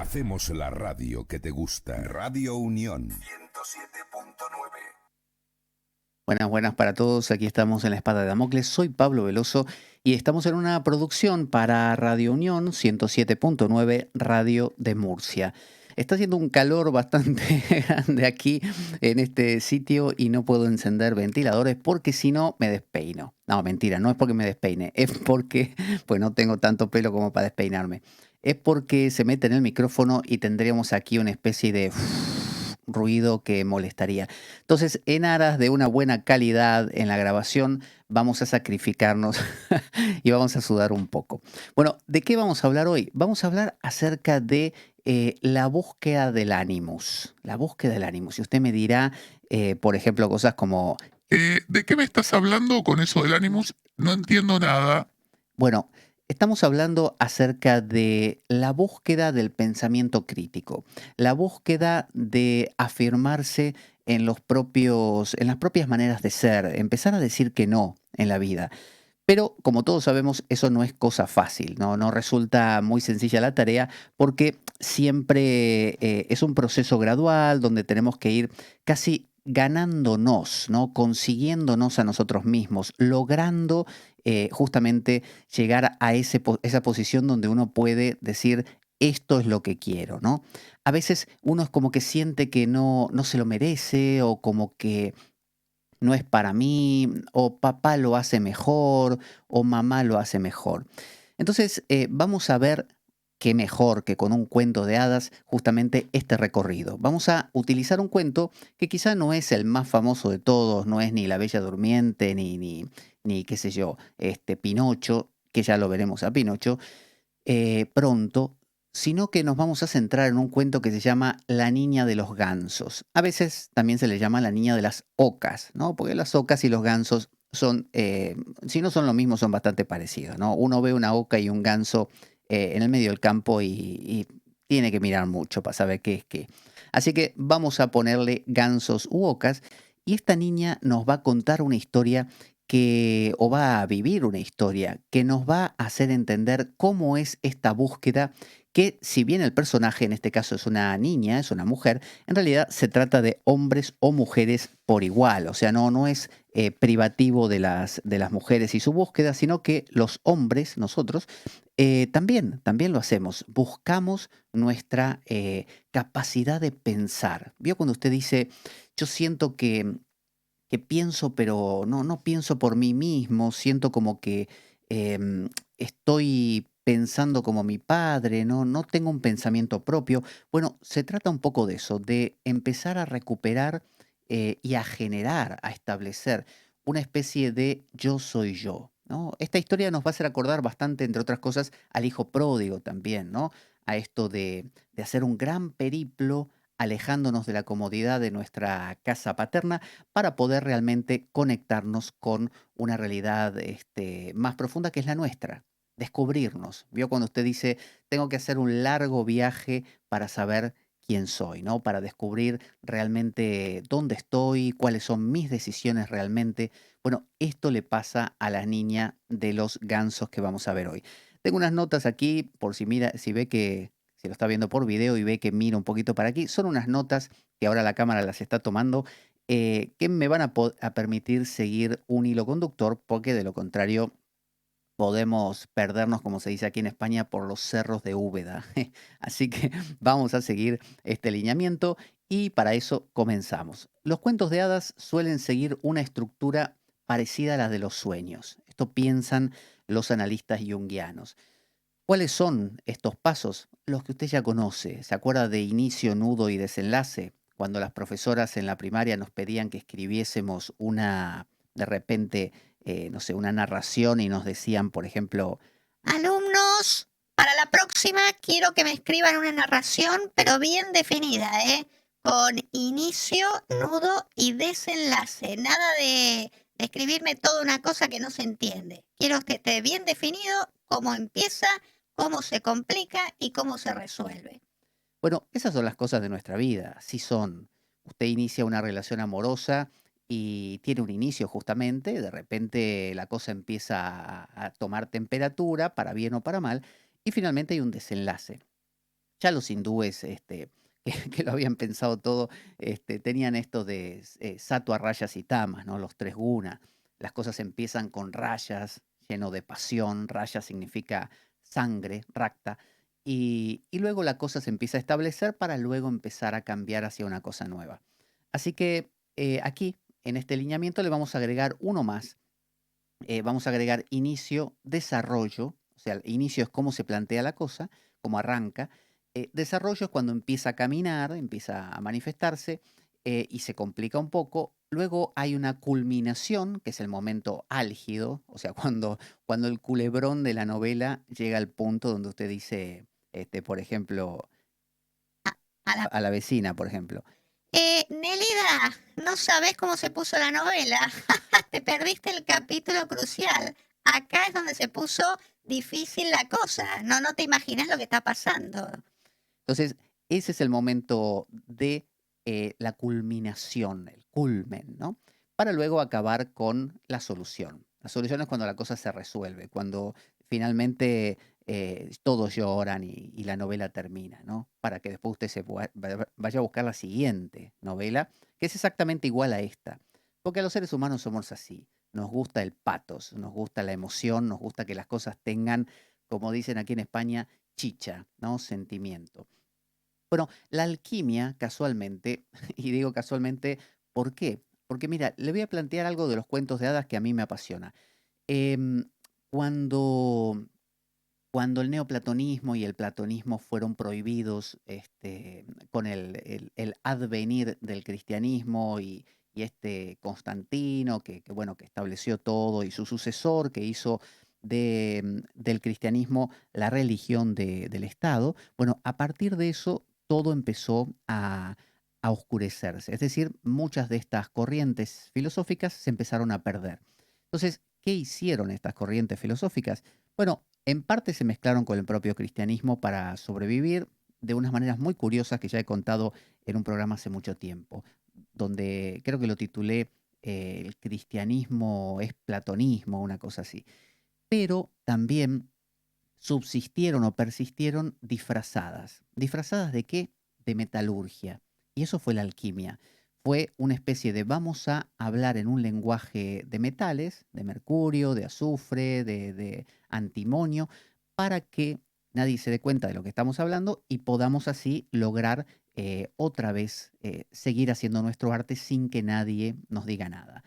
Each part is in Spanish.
Hacemos la radio que te gusta. Radio Unión 107.9. Buenas, buenas para todos. Aquí estamos en La Espada de Damocles. Soy Pablo Veloso y estamos en una producción para Radio Unión 107.9 Radio de Murcia. Está haciendo un calor bastante grande aquí en este sitio y no puedo encender ventiladores porque si no me despeino. No, mentira, no es porque me despeine, es porque pues no tengo tanto pelo como para despeinarme. Es porque se mete en el micrófono y tendríamos aquí una especie de ruido que molestaría. Entonces, en aras de una buena calidad en la grabación, vamos a sacrificarnos y vamos a sudar un poco. Bueno, ¿de qué vamos a hablar hoy? Vamos a hablar acerca de la búsqueda del ánimos. La búsqueda del ánimos. Y usted me dirá, por ejemplo, cosas como, ¿De qué me estás hablando con eso del Animus? No entiendo nada. bueno, estamos hablando acerca de la búsqueda del pensamiento crítico, la búsqueda de afirmarse en las propias maneras de ser, empezar a decir que no en la vida. Pero como todos sabemos, eso no es cosa fácil, ¿no? No resulta muy sencilla la tarea porque siempre es un proceso gradual donde tenemos que ir casi ganándonos, ¿no? Consiguiéndonos a nosotros mismos, logrando justamente llegar a esa posición donde uno puede decir, esto es lo que quiero, ¿no? A veces uno es como que siente que no se lo merece o como que no es para mí, o papá lo hace mejor, o mamá lo hace mejor. Entonces, vamos a ver qué mejor que con un cuento de hadas justamente este recorrido. Vamos a utilizar un cuento que quizá no es el más famoso de todos, no es ni La Bella Durmiente, ni qué sé yo, Pinocho, que ya lo veremos a Pinocho, pronto, sino que nos vamos a centrar en un cuento que se llama La niña de los gansos. A veces también se le llama la niña de las ocas, ¿no? Porque las ocas y los gansos son, si no son lo mismo, son bastante parecidos, ¿no? Uno ve una oca y un ganso en el medio del campo y tiene que mirar mucho para saber qué es qué. Así que vamos a ponerle gansos u ocas y esta niña nos va a contar una historia o va a vivir una historia que nos va a hacer entender cómo es esta búsqueda que si bien el personaje en este caso es una niña, es una mujer, en realidad se trata de hombres o mujeres por igual, o sea, no es privativo de las mujeres y su búsqueda, sino que los hombres, nosotros, también lo hacemos, buscamos nuestra capacidad de pensar. ¿Vio cuando usted dice, yo siento que pienso, pero no pienso por mí mismo, siento como que estoy pensando como mi padre, no tengo un pensamiento propio? Bueno, se trata un poco de eso, de empezar a recuperar y a generar, a establecer una especie de yo soy yo, ¿no? Esta historia nos va a hacer acordar bastante, entre otras cosas, al hijo pródigo también, ¿no? A esto de hacer un gran periplo alejándonos de la comodidad de nuestra casa paterna para poder realmente conectarnos con una realidad más profunda que es la nuestra, descubrirnos. ¿Vio cuando usted dice, tengo que hacer un largo viaje para saber quién soy, ¿no? Para descubrir realmente dónde estoy, cuáles son mis decisiones realmente? Bueno, esto le pasa a la niña de los gansos que vamos a ver hoy. Tengo unas notas aquí, por si mira, si ve que si lo está viendo por video y ve que miro un poquito para aquí, son unas notas que ahora la cámara las está tomando que me van a permitir seguir un hilo conductor, porque de lo contrario podemos perdernos, como se dice aquí en España, por los cerros de Úbeda. Así que vamos a seguir este lineamiento y para eso comenzamos. Los cuentos de hadas suelen seguir una estructura parecida a la de los sueños. Esto piensan los analistas junguianos. ¿Cuáles son estos pasos? Los que usted ya conoce. ¿Se acuerda de inicio, nudo y desenlace? Cuando las profesoras en la primaria nos pedían que escribiésemos de repente, no sé, una narración y nos decían, por ejemplo, Alumnos, para la próxima quiero que me escriban una narración, pero bien definida, ¿eh? Con inicio, nudo y desenlace. Nada de escribirme toda una cosa que no se entiende. Quiero que esté bien definido cómo empieza, cómo se complica y cómo se resuelve. bueno, esas son las cosas de nuestra vida, así son. Usted inicia una relación amorosa y tiene un inicio justamente, de repente la cosa empieza a tomar temperatura, para bien o para mal, y finalmente hay un desenlace. Ya los hindúes, que lo habían pensado todo, tenían esto de sattva, rayas y tamas, ¿no? Los tres gunas. Las cosas empiezan con rayas, lleno de pasión. Raya significa sangre, rakta. Y luego la cosa se empieza a establecer para luego empezar a cambiar hacia una cosa nueva. Así que aquí, en este lineamiento, le vamos a agregar uno más. Vamos a agregar inicio, desarrollo. O sea, el inicio es cómo se plantea la cosa, cómo arranca. Desarrollo es cuando empieza a caminar, empieza a manifestarse y se complica un poco. Luego hay una culminación, que es el momento álgido, o sea, cuando el culebrón de la novela llega al punto donde usted dice, por ejemplo, A la a la vecina, por ejemplo. Nélida, no sabes cómo se puso la novela. Te perdiste el capítulo crucial. Acá es donde se puso difícil la cosa. No te imaginas lo que está pasando. Entonces, ese es el momento de la culminación, el culmen, ¿no? Para luego acabar con la solución. La solución es cuando la cosa se resuelve, cuando finalmente todos lloran y la novela termina, ¿no? Para que después usted vaya a buscar la siguiente novela, que es exactamente igual a esta. Porque a los seres humanos somos así. Nos gusta el patos, nos gusta la emoción, nos gusta que las cosas tengan, como dicen aquí en España, chicha, ¿no? Sentimiento. Bueno, la alquimia, casualmente, y digo casualmente, ¿por qué? Porque mira, le voy a plantear algo de los cuentos de hadas que a mí me apasiona. Em, cuando, cuando el neoplatonismo y el platonismo fueron prohibidos con el advenir del cristianismo y Constantino, bueno, que estableció todo, y su sucesor que hizo del cristianismo la religión del Estado, bueno, a partir de eso todo empezó a oscurecerse. Es decir, muchas de estas corrientes filosóficas se empezaron a perder. Entonces, ¿qué hicieron estas corrientes filosóficas? Bueno, en parte se mezclaron con el propio cristianismo para sobrevivir de unas maneras muy curiosas que ya he contado en un programa hace mucho tiempo, donde creo que lo titulé El cristianismo es platonismo, una cosa así. Pero también subsistieron o persistieron disfrazadas. ¿Disfrazadas de qué? De metalurgia. Y eso fue la alquimia. Fue una especie de vamos a hablar en un lenguaje de metales, de mercurio, de azufre, de antimonio, para que nadie se dé cuenta de lo que estamos hablando y podamos así lograr otra vez seguir haciendo nuestro arte sin que nadie nos diga nada.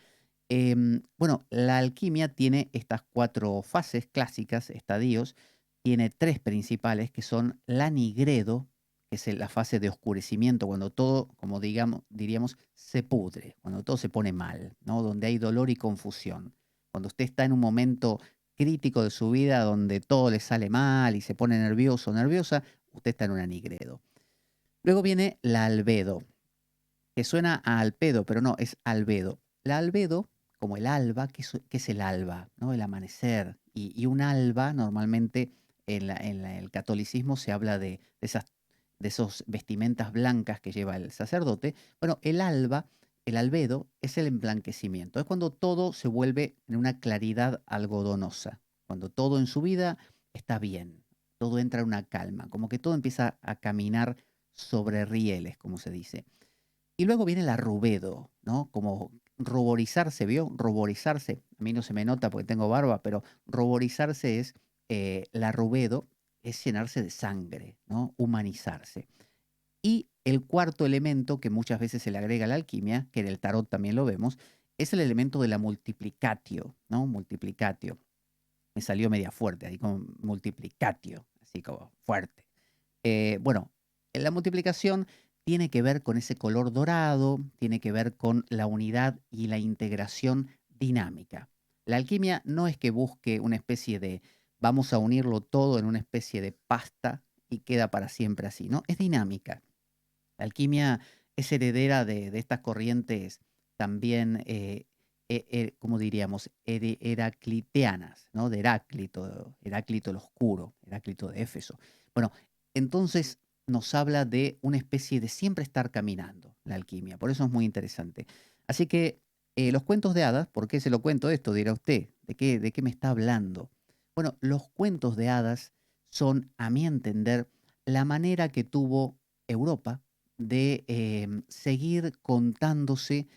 Bueno, la alquimia tiene estas cuatro fases clásicas, estadios. Tiene tres principales que son la nigredo, que es la fase de oscurecimiento, cuando todo, como diríamos, se pudre, cuando todo se pone mal, ¿no? Donde hay dolor y confusión. Cuando usted está en un momento crítico de su vida donde todo le sale mal y se pone nervioso o nerviosa, usted está en una nigredo. Luego viene la albedo, que suena a alpedo, pero no, es albedo. La albedo, como el alba, que es el alba, ¿no? El amanecer. Y un alba, normalmente el catolicismo se habla de esos vestimentas blancas que lleva el sacerdote. Bueno, el alba, el albedo, es el emblanquecimiento. Es cuando todo se vuelve en una claridad algodonosa. Cuando todo en su vida está bien. Todo entra en una calma. Como que todo empieza a caminar sobre rieles, como se dice. Y luego viene la rubedo, ¿no? Como ruborizarse, ¿vio? Ruborizarse. A mí no se me nota porque tengo barba, pero ruborizarse es, la rubedo es llenarse de sangre, ¿no? Humanizarse. Y el cuarto elemento que muchas veces se le agrega a la alquimia, que en el tarot también lo vemos, es el elemento de la multiplicatio, ¿no? Multiplicatio. Me salió media fuerte, ahí como multiplicatio, así como fuerte. Bueno, la multiplicación tiene que ver con ese color dorado, tiene que ver con la unidad y la integración dinámica. La alquimia no es que busque una especie de vamos a unirlo todo en una especie de pasta y queda para siempre así, ¿no? Es dinámica. La alquimia es heredera de estas corrientes también, ¿cómo diríamos? Heracliteanas, ¿no? De Heráclito, Heráclito el Oscuro, Heráclito de Éfeso. Bueno, entonces nos habla de una especie de siempre estar caminando, la alquimia. Por eso es muy interesante. Así que los cuentos de hadas, ¿por qué se lo cuento esto? Dirá usted, ¿de qué me está hablando? Bueno, los cuentos de hadas son, a mi entender, la manera que tuvo Europa de seguir contándose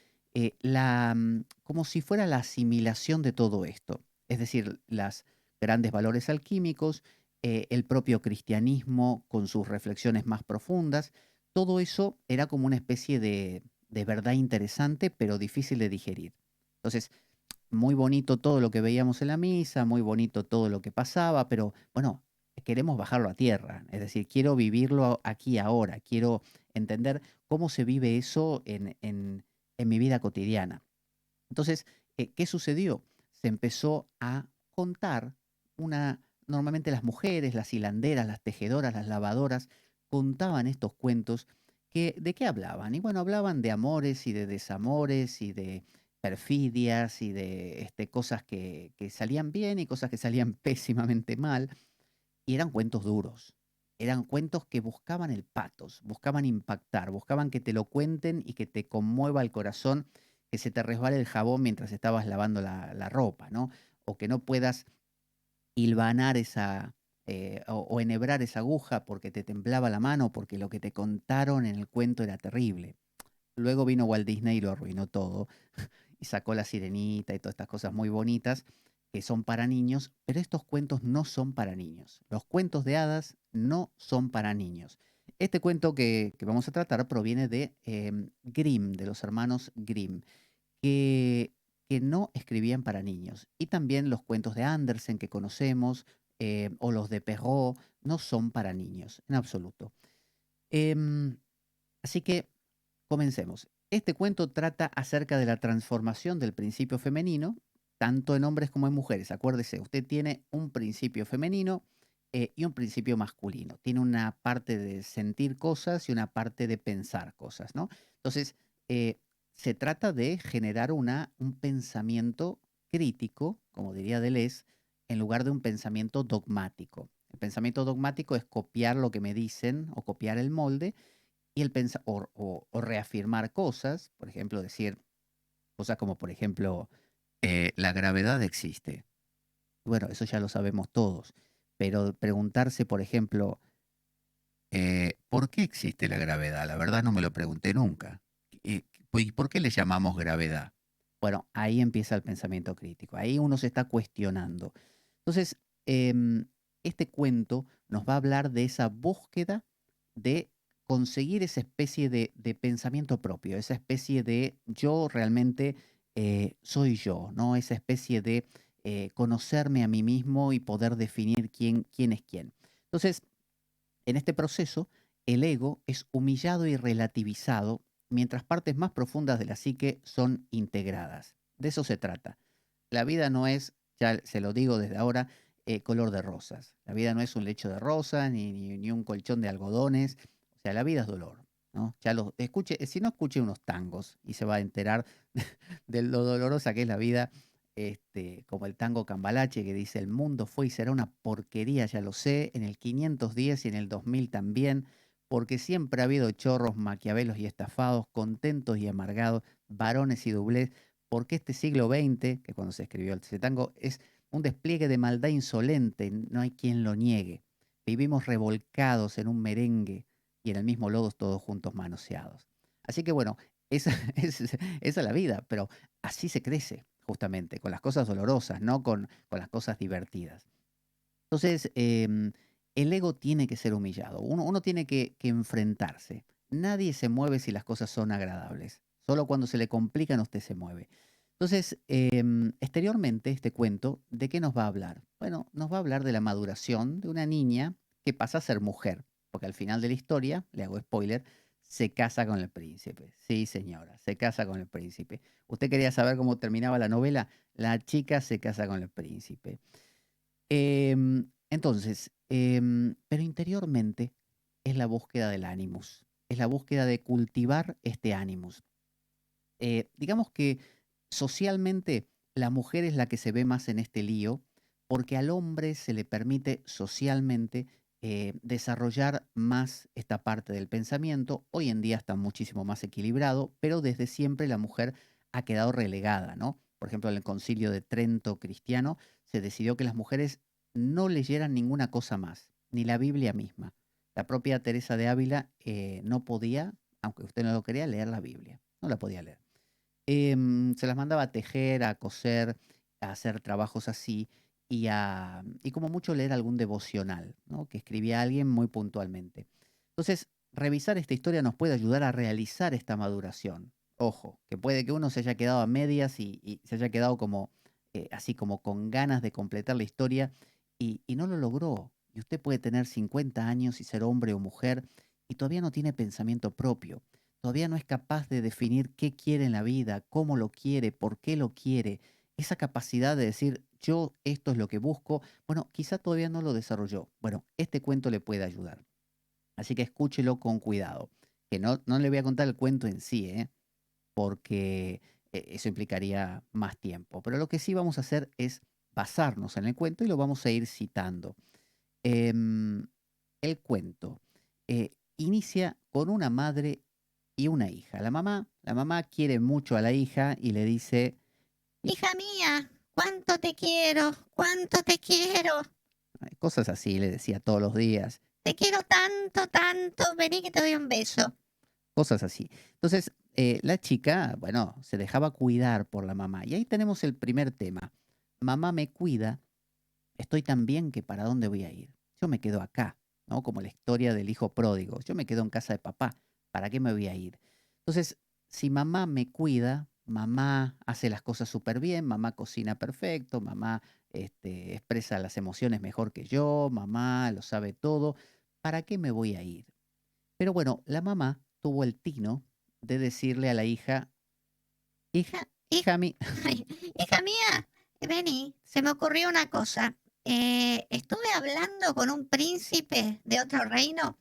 como si fuera la asimilación de todo esto. Es decir, los grandes valores alquímicos, el propio cristianismo con sus reflexiones más profundas, todo eso era como una especie de verdad interesante, pero difícil de digerir. Entonces, muy bonito todo lo que veíamos en la misa, muy bonito todo lo que pasaba, pero bueno, queremos bajarlo a tierra. Es decir, quiero vivirlo aquí ahora, quiero entender cómo se vive eso en mi vida cotidiana. Entonces, ¿qué sucedió? Se empezó a contar normalmente las mujeres, las hilanderas, las tejedoras, las lavadoras, contaban estos cuentos ¿de qué hablaban? Y bueno, hablaban de amores y de desamores y de perfidias y de cosas que salían bien y cosas que salían pésimamente mal. Y eran cuentos duros. Eran cuentos que buscaban el patos, buscaban impactar, buscaban que te lo cuenten y que te conmueva el corazón, que se te resbale el jabón mientras estabas lavando la ropa, ¿no? O que no puedas hilvanar o enhebrar esa aguja porque te temblaba la mano, porque lo que te contaron en el cuento era terrible. Luego vino Walt Disney y lo arruinó todo y sacó La Sirenita y todas estas cosas muy bonitas que son para niños, pero estos cuentos no son para niños. Los cuentos de hadas no son para niños. Este cuento que vamos a tratar proviene de Grimm, de los hermanos Grimm, que, que no escribían para niños. Y también los cuentos de Andersen que conocemos, o los de Perrault, no son para niños, en absoluto. Em, Así que comencemos. Este cuento trata acerca de la transformación del principio femenino, tanto en hombres como en mujeres. Acuérdese, usted tiene un principio femenino y un principio masculino. Tiene una parte de sentir cosas y una parte de pensar cosas, ¿no? Entonces, eh, se trata de generar un pensamiento crítico, como diría Deleuze, en lugar de un pensamiento dogmático. El pensamiento dogmático es copiar lo que me dicen o copiar el molde y o reafirmar cosas, por ejemplo, decir cosas como, por ejemplo, la gravedad existe. Bueno, eso ya lo sabemos todos, pero preguntarse, por ejemplo, ¿por qué existe la gravedad? La verdad no me lo pregunté nunca. ¿Y por qué le llamamos gravedad? Bueno, ahí empieza el pensamiento crítico, ahí uno se está cuestionando. Entonces, este cuento nos va a hablar de esa búsqueda de conseguir esa especie de pensamiento propio, esa especie de yo realmente soy yo, ¿no? Esa especie de conocerme a mí mismo y poder definir quién es quién. Entonces, en este proceso, el ego es humillado y relativizado, mientras partes más profundas de la psique son integradas. De eso se trata. La vida no es, ya se lo digo desde ahora, color de rosas. La vida no es un lecho de rosas ni un colchón de algodones. O sea, la vida es dolor, ¿no? Si no, escuche unos tangos y se va a enterar de lo dolorosa que es la vida, como el tango Cambalache que dice: el mundo fue y será una porquería, ya lo sé, en el 510 y en el 2000 también, porque siempre ha habido chorros, maquiavelos y estafados, contentos y amargados, varones y doblez, porque este siglo XX, que cuando se escribió ese tango, es un despliegue de maldad insolente, no hay quien lo niegue. Vivimos revolcados en un merengue y en el mismo lodo todos juntos manoseados. Así que bueno, esa, esa es la vida, pero así se crece, justamente, con las cosas dolorosas, no con las cosas divertidas. Entonces, el ego tiene que ser humillado. Uno tiene que enfrentarse. Nadie se mueve si las cosas son agradables. Solo cuando se le complican usted se mueve. Entonces, exteriormente, este cuento, ¿de qué nos va a hablar? Bueno, nos va a hablar de la maduración de una niña que pasa a ser mujer, porque al final de la historia, le hago spoiler, se casa con el príncipe. Sí, señora, se casa con el príncipe. ¿Usted quería saber cómo terminaba la novela? La chica se casa con el príncipe. Entonces, pero interiormente es la búsqueda del animus, es la búsqueda de cultivar este animus. Digamos que socialmente la mujer es la que se ve más en este lío porque al hombre se le permite socialmente desarrollar más esta parte del pensamiento. Hoy en día está muchísimo más equilibrado, pero desde siempre la mujer ha quedado relegada, ¿no? Por ejemplo, en el Concilio de Trento cristiano se decidió que las mujeres no leyeran ninguna cosa más, ni la Biblia misma. La propia Teresa de Ávila no podía, aunque usted no lo quería, leer la Biblia. No la podía leer. Se las mandaba a tejer, a coser, a hacer trabajos así y como mucho leer algún devocional, ¿no? Que escribía alguien muy puntualmente. Entonces, revisar esta historia nos puede ayudar a realizar esta maduración. Ojo, que puede que uno se haya quedado a medias y se haya quedado como así como con ganas de completar la historia y no lo logró. Y usted puede tener 50 años y ser hombre o mujer y todavía no tiene pensamiento propio. Todavía no es capaz de definir qué quiere en la vida, cómo lo quiere, por qué lo quiere. Esa capacidad de decir, yo esto es lo que busco, bueno, quizá todavía no lo desarrolló. Bueno, este cuento le puede ayudar. Así que escúchelo con cuidado. Que no le voy a contar el cuento en sí, porque eso implicaría más tiempo. Pero lo que sí vamos a hacer es basarnos en el cuento y lo vamos a ir citando. Em, el cuento inicia con una madre y una hija. La mamá quiere mucho a la hija y le dice Hija mía, cuánto te quiero, cuánto te quiero. cosas así, le decía todos los días, Te quiero tanto, tanto. Vení que te doy un beso. cosas así. Entonces, la chica, bueno, se dejaba cuidar por la mamá. Y ahí tenemos el primer tema. Mamá me cuida, estoy tan bien que ¿para dónde voy a ir? Yo me quedo acá, ¿no? Como la historia del hijo pródigo. Yo me quedo en casa de papá, ¿para qué me voy a ir? Entonces, si mamá me cuida, mamá hace las cosas súper bien, mamá cocina perfecto, mamá expresa las emociones mejor que yo, mamá lo sabe todo, ¿para qué me voy a ir? Pero bueno, la mamá tuvo el tino de decirle a la hija, hija, Hija, hija, ay, hija mía, vení, se me ocurrió una cosa. Estuve hablando con un príncipe de otro reino.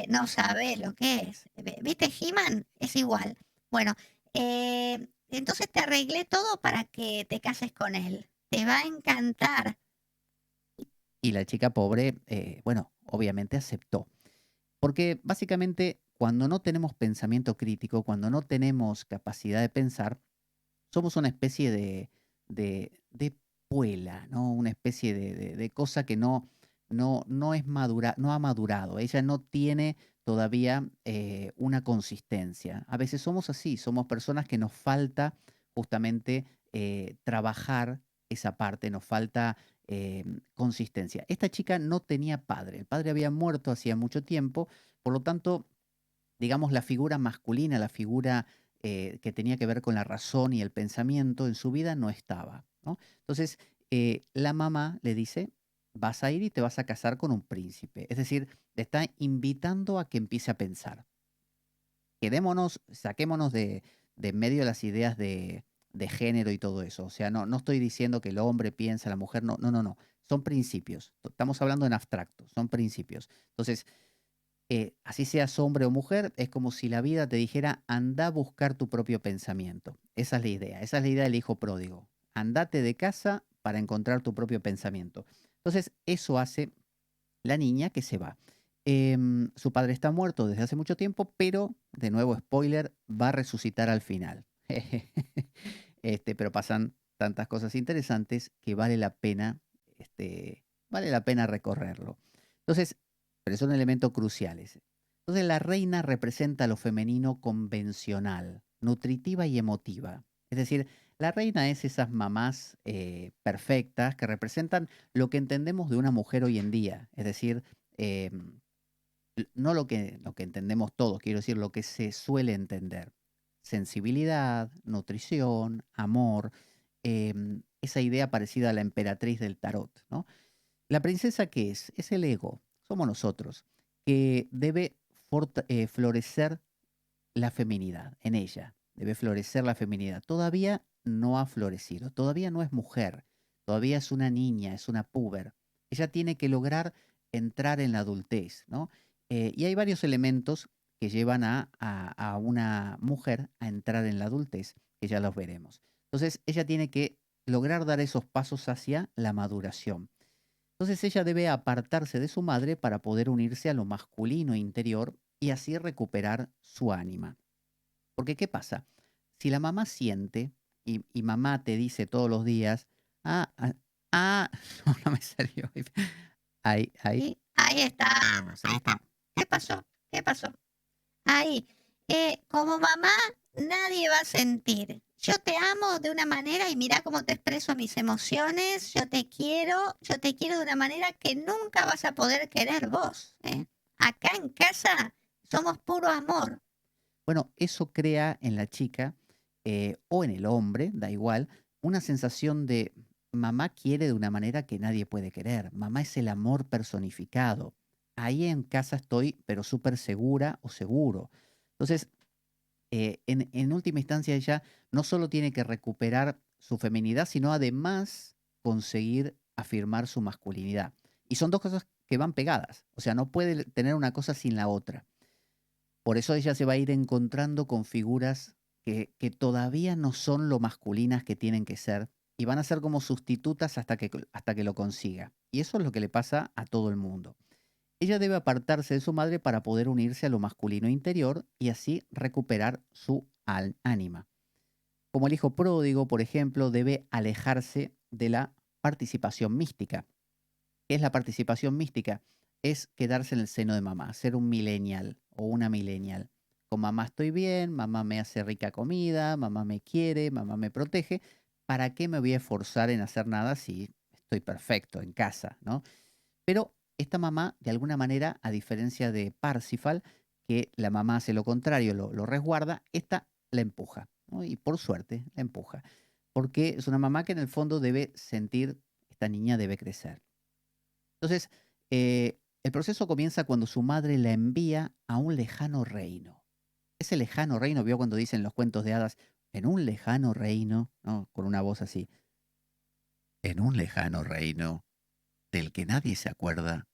No sabe lo que es. ¿Viste, He-Man? Es igual. Bueno, entonces te arreglé todo para que te cases con él. Te va a encantar. y la chica pobre, bueno, obviamente aceptó. Porque básicamente cuando no tenemos pensamiento crítico, cuando no tenemos capacidad de pensar, somos una especie de puela, ¿no? Una especie de cosa que no es madura, no ha madurado. Ella no tiene todavía una consistencia. A veces somos así, somos personas que nos falta justamente trabajar esa parte, nos falta consistencia. Esta chica no tenía padre, el padre había muerto hacía mucho tiempo, por lo tanto, digamos, la figura masculina, la figura que tenía que ver con la razón y el pensamiento en su vida no estaba, ¿no? Entonces, la mamá le dice, vas a ir y te vas a casar con un príncipe. Es decir, le está invitando a que empiece a pensar. Quedémonos, saquémonos de en medio las ideas de género y todo eso. O sea, no estoy diciendo que el hombre piensa, la mujer, no, no, no, no. Son principios. Estamos hablando en abstracto, son principios. Entonces, así seas hombre o mujer, es como si la vida te dijera, anda a buscar tu propio pensamiento. Esa es la idea, esa es la idea del hijo pródigo. Andate de casa para encontrar tu propio pensamiento. Entonces, eso hace la niña que se va. Su padre está muerto desde hace mucho tiempo, pero, de nuevo, spoiler, va a resucitar al final. Pero pasan tantas cosas interesantes que vale la pena recorrerlo. Entonces, pero son elementos cruciales. Entonces, la reina representa lo femenino convencional, nutritiva y emotiva. Es decir, la reina es esas mamás perfectas que representan lo que entendemos de una mujer hoy en día. Es decir, no lo que entendemos todos, quiero decir, lo que se suele entender. Sensibilidad, nutrición, amor, esa idea parecida a la emperatriz del tarot, ¿no? La princesa, ¿qué es? Es el ego, somos nosotros, que debe florecer la feminidad en ella, debe florecer la feminidad. Todavía no ha florecido, todavía no es mujer, todavía es una niña, es una puber. Ella tiene que lograr entrar en la adultez, ¿no? Y hay varios elementos que llevan a una mujer a entrar en la adultez, que ya los veremos. Entonces, ella tiene que lograr dar esos pasos hacia la maduración. Entonces ella debe apartarse de su madre para poder unirse a lo masculino interior y así recuperar su ánima. Porque ¿qué pasa? Si la mamá siente y mamá te dice todos los días, ah, ah, no me salió. Ahí, ahí, Y ahí está. ahí está. ¿Qué pasó? ¿Qué pasó? Ahí, como mamá, nadie va a sentir. Yo te amo de una manera y mira cómo te expreso mis emociones. Yo te quiero de una manera que nunca vas a poder querer vos. Acá en casa somos puro amor. Bueno, eso crea en la chica o en el hombre, da igual, una sensación de mamá quiere de una manera que nadie puede querer. Mamá es el amor personificado. Ahí en casa estoy, pero súper segura o seguro. Entonces, en última instancia, ella no solo tiene que recuperar su feminidad, sino además conseguir afirmar su masculinidad. Y son dos cosas que van pegadas. O sea, no puede tener una cosa sin la otra. Por eso ella se va a ir encontrando con figuras que todavía no son lo masculinas que tienen que ser y van a ser como sustitutas hasta que lo consiga. Y eso es lo que le pasa a todo el mundo. Ella debe apartarse de su madre para poder unirse a lo masculino interior y así recuperar su ánima. Como el hijo pródigo, por ejemplo, debe alejarse de la participación mística. ¿Qué es la participación mística? Es quedarse en el seno de mamá, ser un millennial o una millennial. Con mamá estoy bien, mamá me hace rica comida, mamá me quiere, mamá me protege. ¿Para qué me voy a esforzar en hacer nada si estoy perfecto en casa, ¿no? Pero esta mamá, de alguna manera, a diferencia de Parsifal, que la mamá hace lo contrario, lo resguarda, esta la empuja, ¿no? Y por suerte la empuja, porque es una mamá que en el fondo debe sentir, esta niña debe crecer. Entonces, el proceso comienza cuando su madre la envía a un lejano reino. Ese lejano reino, vio cuando dicen los cuentos de hadas, en un lejano reino, ¿no? Con una voz así, en un lejano reino del que nadie se acuerda.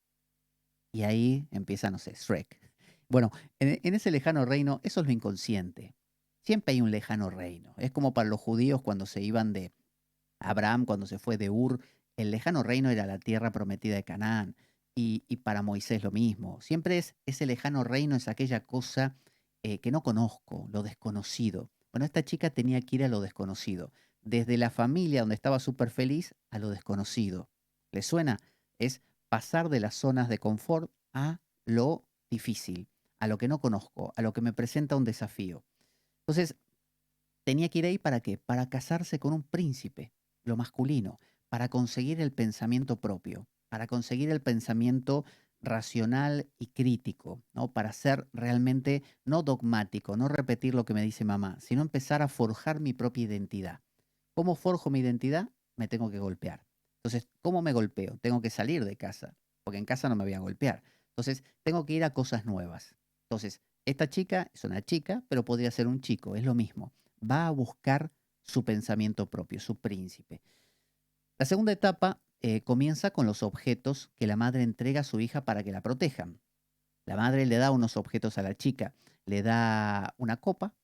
Y ahí empieza, no sé, Shrek. Bueno, en ese lejano reino, eso es lo inconsciente. Siempre hay un lejano reino. Es como para los judíos cuando se iban de Abraham, cuando se fue de Ur, el lejano reino era la tierra prometida de Canaán. Y para Moisés lo mismo. Siempre es ese lejano reino, es aquella cosa que no conozco, lo desconocido. Bueno, esta chica tenía que ir a lo desconocido. Desde la familia donde estaba súper feliz a lo desconocido. ¿Le suena? Es pasar de las zonas de confort a lo difícil, a lo que no conozco, a lo que me presenta un desafío. Entonces, tenía que ir ahí para qué? Para casarse con un príncipe, lo masculino, para conseguir el pensamiento propio, para conseguir el pensamiento racional y crítico, ¿no? Para ser realmente no dogmático, no repetir lo que me dice mamá, sino empezar a forjar mi propia identidad. ¿Cómo forjo mi identidad? Me tengo que golpear. Entonces, ¿cómo me golpeo? Tengo que salir de casa, porque en casa no me voy a golpear. Entonces, tengo que ir a cosas nuevas. Entonces, esta chica es una chica, pero podría ser un chico, es lo mismo. Va a buscar su pensamiento propio, su príncipe. La segunda etapa comienza con los objetos que la madre entrega a su hija para que la protejan. La madre le da unos objetos a la chica, le da una copa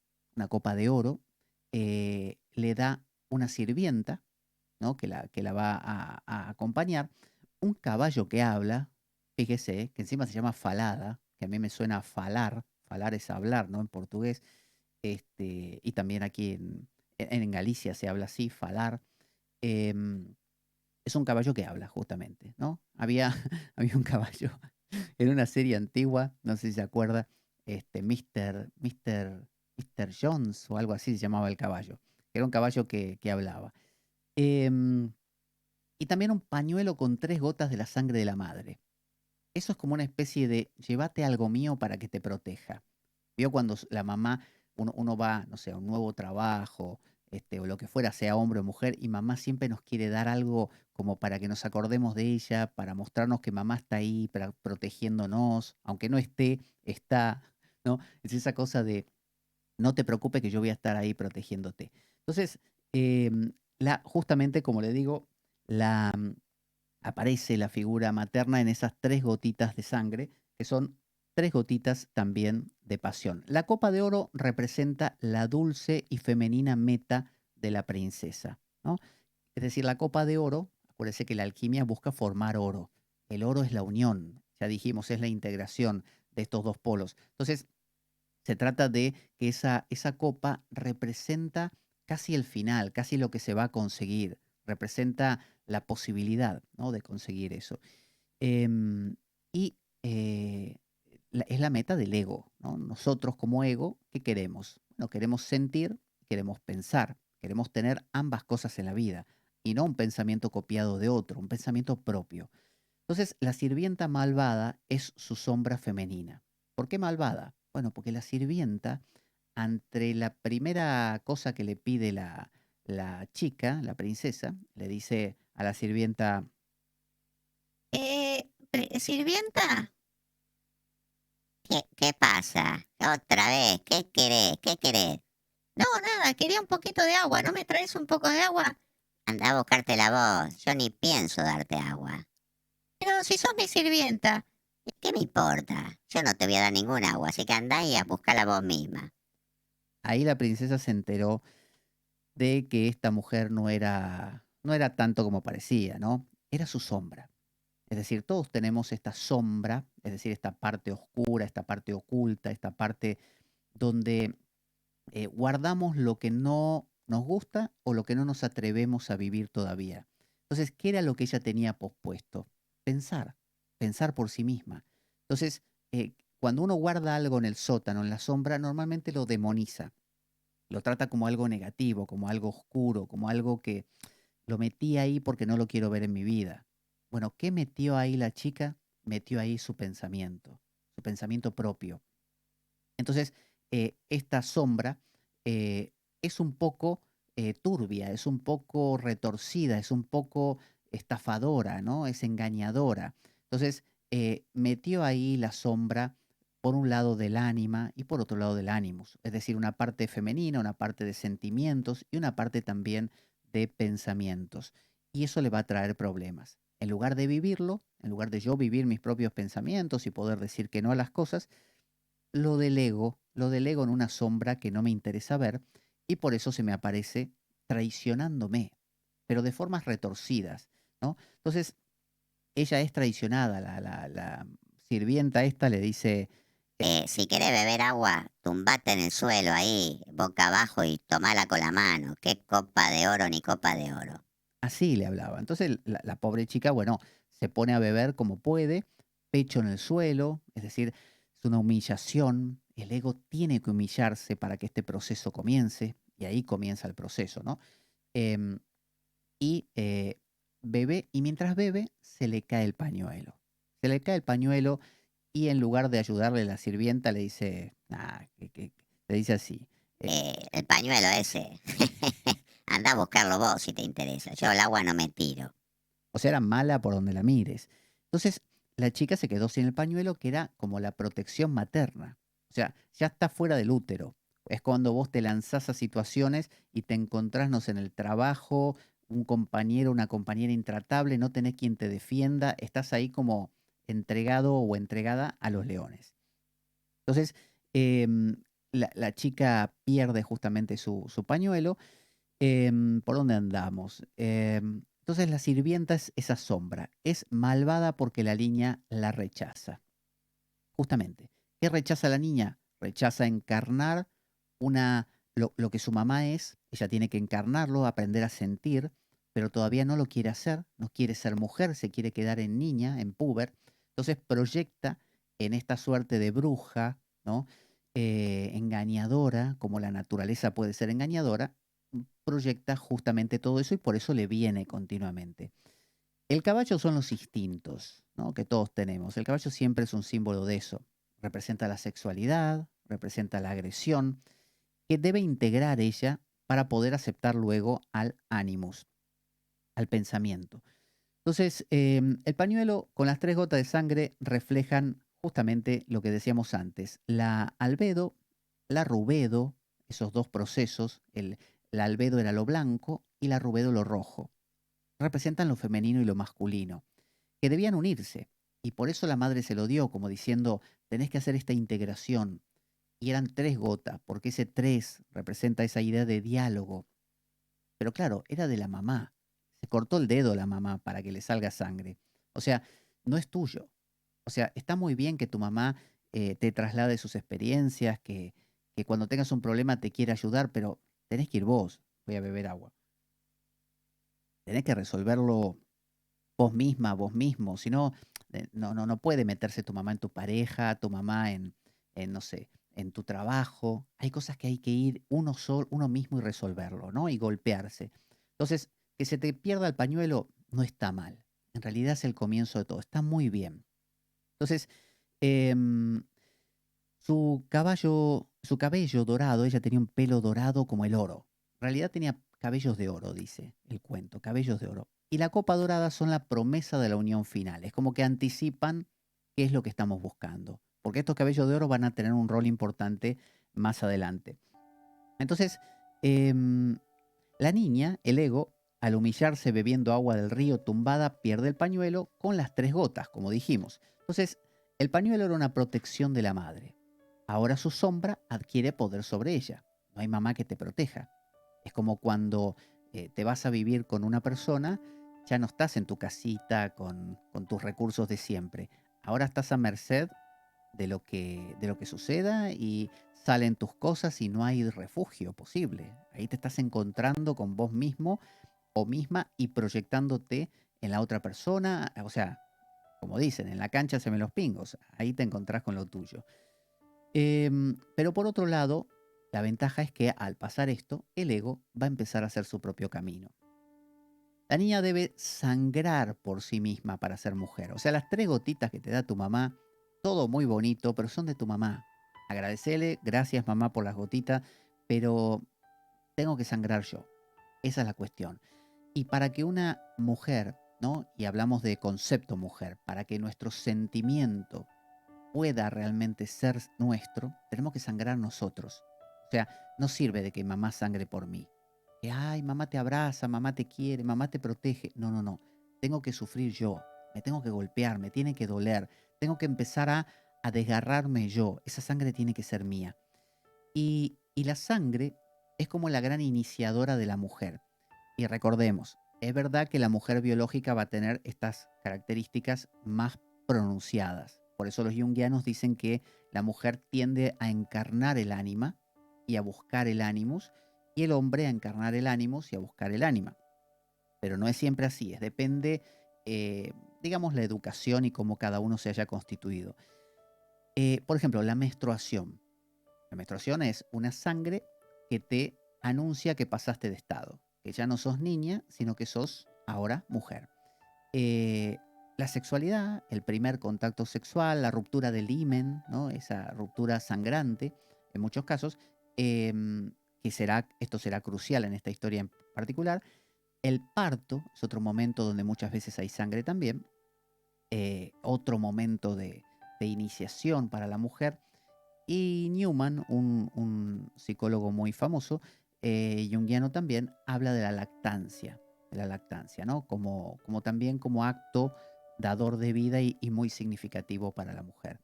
de oro, le da una sirvienta, ¿no? Que la va a acompañar, un caballo que habla, fíjese, que encima se llama falada, que a mí me suena a falar es hablar, ¿no? En portugués, y también aquí en Galicia se habla así, falar. em, es un caballo que habla, justamente, ¿no? Había un caballo en una serie antigua, no sé si se acuerda, Mr. Jones o algo así se llamaba el caballo. Era un caballo que hablaba. Em, y también un pañuelo con 3 gotas de la sangre de la madre. Eso es como una especie de llévate algo mío para que te proteja. Vio cuando la mamá, uno va, no sé, a un nuevo trabajo, o lo que fuera, sea hombre o mujer, y mamá siempre nos quiere dar algo como para que nos acordemos de ella, para mostrarnos que mamá está ahí protegiéndonos, aunque no esté, está, ¿no? Es esa cosa de no te preocupes que yo voy a estar ahí protegiéndote. Entonces, justamente como le digo, la, aparece la figura materna en esas 3 gotitas de sangre, que son 3 gotitas también de pasión. La copa de oro representa la dulce y femenina meta de la princesa, ¿no? Es decir, la copa de oro, acuérdese que la alquimia busca formar oro. El oro es la unión, ya dijimos, es la integración de estos dos polos. Entonces, se trata de que esa copa representa casi el final, casi lo que se va a conseguir, representa la posibilidad, ¿no? De conseguir eso. Em, y es la meta del ego, ¿no? Nosotros como ego, ¿qué queremos? Bueno, queremos sentir, queremos pensar, queremos tener ambas cosas en la vida y no un pensamiento copiado de otro, un pensamiento propio. Entonces, la sirvienta malvada es su sombra femenina. ¿Por qué malvada? Bueno, porque la sirvienta, ante la primera cosa que le pide la chica, la princesa, le dice a la sirvienta, Sirvienta, ¿qué pasa? Otra vez, ¿qué querés? ¿Qué querés? No, nada, quería un poquito de agua. ¿No me traes un poco de agua? Anda a buscártela vos. Yo ni pienso darte agua. Pero si sos mi sirvienta, ¿qué me importa? Yo no te voy a dar ningún agua, así que andá y a buscarla vos misma. ahí la princesa se enteró de que esta mujer no era tanto como parecía, ¿no? Era su sombra. Es decir, todos tenemos esta sombra, es decir, esta parte oscura, esta parte oculta, esta parte donde guardamos lo que no nos gusta o lo que no nos atrevemos a vivir todavía. Entonces, ¿qué era lo que ella tenía pospuesto? Pensar, pensar por sí misma. Entonces, cuando uno guarda algo en el sótano, en la sombra, normalmente lo demoniza, lo trata como algo negativo, como algo oscuro, como algo que lo metí ahí porque no lo quiero ver en mi vida. Bueno, ¿qué metió ahí la chica? Metió ahí su pensamiento propio. Entonces, esta sombra eh, es un poco turbia, es un poco retorcida, es un poco estafadora, ¿no? Es engañadora. Entonces, metió ahí la sombra por un lado del ánima y por otro lado del ánimos, es decir, una parte femenina, una parte de sentimientos y una parte también de pensamientos. Y eso le va a traer problemas. En lugar de vivirlo, en lugar de yo vivir mis propios pensamientos y poder decir que no a las cosas, lo delego en una sombra que no me interesa ver y por eso se me aparece traicionándome, pero de formas retorcidas, ¿no? Entonces, ella es traicionada, la sirvienta esta le dice, Si querés beber agua, tumbate en el suelo ahí, boca abajo y tomala con la mano. ¿Qué copa de oro ni copa de oro? así le hablaba. Entonces, la pobre chica, bueno, se pone a beber como puede, pecho en el suelo, es decir, es una humillación. El ego tiene que humillarse para que este proceso comience, y ahí comienza el proceso, ¿no? Em, y bebe, y mientras bebe, se le cae el pañuelo. Se le cae el pañuelo y en lugar de ayudarle la sirvienta le dice, le dice así, El pañuelo ese. Anda a buscarlo vos si te interesa. Yo el agua no me tiro. o sea, era mala por donde la mires. Entonces, la chica se quedó sin el pañuelo, que era como la protección materna. O sea, ya está fuera del útero. Es cuando vos te lanzás a situaciones y te encontrás, no sé, en el trabajo, un compañero, una compañera intratable, no tenés quien te defienda, estás ahí como entregado o entregada a los leones. Entonces, em, la chica pierde justamente su pañuelo. ¿Por dónde andamos? Entonces la sirvienta es esa sombra. Es malvada porque la niña la rechaza. Justamente. ¿Qué rechaza la niña? Rechaza encarnar lo que su mamá es. Ella tiene que encarnarlo, aprender a sentir, pero todavía no lo quiere hacer. No quiere ser mujer, se quiere quedar en niña, en puber. Entonces proyecta en esta suerte de bruja, ¿no? Engañadora, como la naturaleza puede ser engañadora, proyecta justamente todo eso y por eso le viene continuamente. El caballo son los instintos, ¿no? Que todos tenemos. El caballo siempre es un símbolo de eso. Representa la sexualidad, representa la agresión, que debe integrar ella para poder aceptar luego al animus, al pensamiento. Entonces, el pañuelo con las 3 gotas de sangre reflejan justamente lo que decíamos antes, la albedo, la rubedo, esos dos procesos, la albedo era lo blanco y la rubedo lo rojo. Representan lo femenino y lo masculino, que debían unirse. Y por eso la madre se lo dio, como diciendo, tenés que hacer esta integración. Y eran 3 gotas, porque ese 3 representa esa idea de diálogo. Pero claro, era de la mamá. Se cortó el dedo la mamá para que le salga sangre. O sea, no es tuyo. O sea, está muy bien que tu mamá te traslade sus experiencias, que cuando tengas un problema te quiera ayudar, pero tenés que ir vos. Voy a beber agua. Tenés que resolverlo vos misma, vos mismo. Si no, No puede meterse tu mamá en tu pareja, tu mamá no sé, en tu trabajo. Hay cosas que hay que ir uno mismo y resolverlo, ¿no? Y golpearse. Entonces, que se te pierda el pañuelo no está mal. En realidad es el comienzo de todo. Está muy bien. Entonces, em, su cabello dorado, ella tenía un pelo dorado como el oro. En realidad tenía cabellos de oro, dice el cuento, cabellos de oro. Y la copa dorada son la promesa de la unión final. Es como que anticipan qué es lo que estamos buscando. Porque estos cabellos de oro van a tener un rol importante más adelante. Entonces, em, la niña, el ego, al humillarse bebiendo agua del río tumbada, pierde el pañuelo con las 3 gotas, como dijimos. Entonces, el pañuelo era una protección de la madre. Ahora su sombra adquiere poder sobre ella. No hay mamá que te proteja. Es como cuando te vas a vivir con una persona, ya no estás en tu casita con tus recursos de siempre. Ahora estás a merced de lo que suceda y salen tus cosas y no hay refugio posible. Ahí te estás encontrando con vos mismo o misma y proyectándote en la otra persona. O sea, como dicen, en la cancha se ven los pingos. Ahí te encontrás con lo tuyo. Pero por otro lado, la ventaja es que al pasar esto, el ego va a empezar a hacer su propio camino. La niña debe sangrar por sí misma para ser mujer. O sea, las 3 gotitas que te da tu mamá, todo muy bonito, pero son de tu mamá. Agradecele, gracias mamá por las gotitas, pero tengo que sangrar yo. Esa es la cuestión. Y para que una mujer, ¿no? Y hablamos de concepto mujer, para que nuestro sentimiento pueda realmente ser nuestro, tenemos que sangrar nosotros. O sea, no sirve de que mamá sangre por mí. Que, ay, mamá te abraza, mamá te quiere, mamá te protege. No, no, no. Tengo que sufrir yo. Me tengo que golpear, me tiene que doler. Tengo que empezar a desgarrarme yo. Esa sangre tiene que ser mía. Y la sangre es como la gran iniciadora de la mujer. Y recordemos, es verdad que la mujer biológica va a tener estas características más pronunciadas. Por eso los junguianos dicen que la mujer tiende a encarnar el ánima y a buscar el ánimus, y el hombre a encarnar el ánimus y a buscar el ánima. Pero no es siempre así, depende, digamos, la educación y cómo cada uno se haya constituido. Por ejemplo, la menstruación. La menstruación es una sangre que te anuncia que pasaste de estado, que ya no sos niña, sino que sos ahora mujer. Eh, la sexualidad, el primer contacto sexual, la ruptura del himen, ¿no? Esa ruptura sangrante, en muchos casos, esto será crucial en esta historia en particular. El parto es otro momento donde muchas veces hay sangre también, otro momento de iniciación para la mujer. Y Newman, un psicólogo muy famoso, junguiano también, habla de la lactancia, ¿no? Como también como acto dador de vida y muy significativo para la mujer.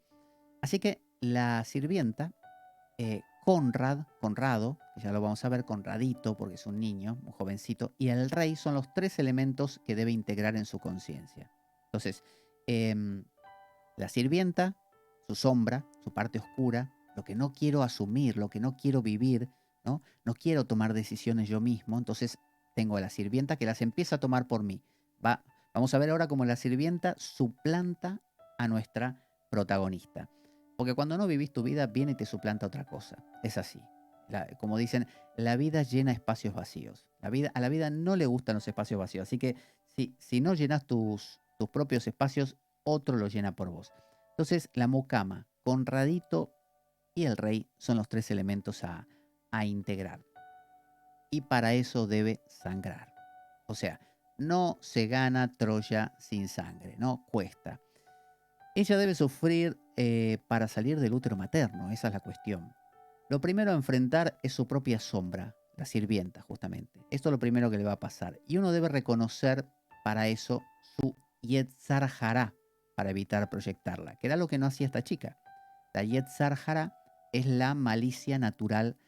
Así que la sirvienta, Conrado, que ya lo vamos a ver, Conradito, porque es un niño, un jovencito, y el rey son los 3 elementos que debe integrar en su conciencia. Entonces, la sirvienta, su sombra, su parte oscura, lo que no quiero asumir, lo que no quiero vivir, ¿no? No quiero tomar decisiones yo mismo, entonces tengo a la sirvienta que las empieza a tomar por mí. Vamos a ver ahora cómo la sirvienta suplanta a nuestra protagonista. Porque cuando no vivís tu vida, viene y te suplanta otra cosa. Es así. Como dicen, la vida llena espacios vacíos. A la vida no le gustan los espacios vacíos. Así que si no llenas tus propios espacios, otro los llena por vos. Entonces, la mucama, Conradito y el rey son los 3 elementos a integrar. Y para eso debe sangrar. O sea, no se gana Troya sin sangre, ¿no? Cuesta. Ella debe sufrir para salir del útero materno, esa es la cuestión. Lo primero a enfrentar es su propia sombra, la sirvienta, justamente. Esto es lo primero que le va a pasar. Y uno debe reconocer para eso su Yetzar Hará, para evitar proyectarla, que era lo que no hacía esta chica. La Yetzar Hará es la malicia natural,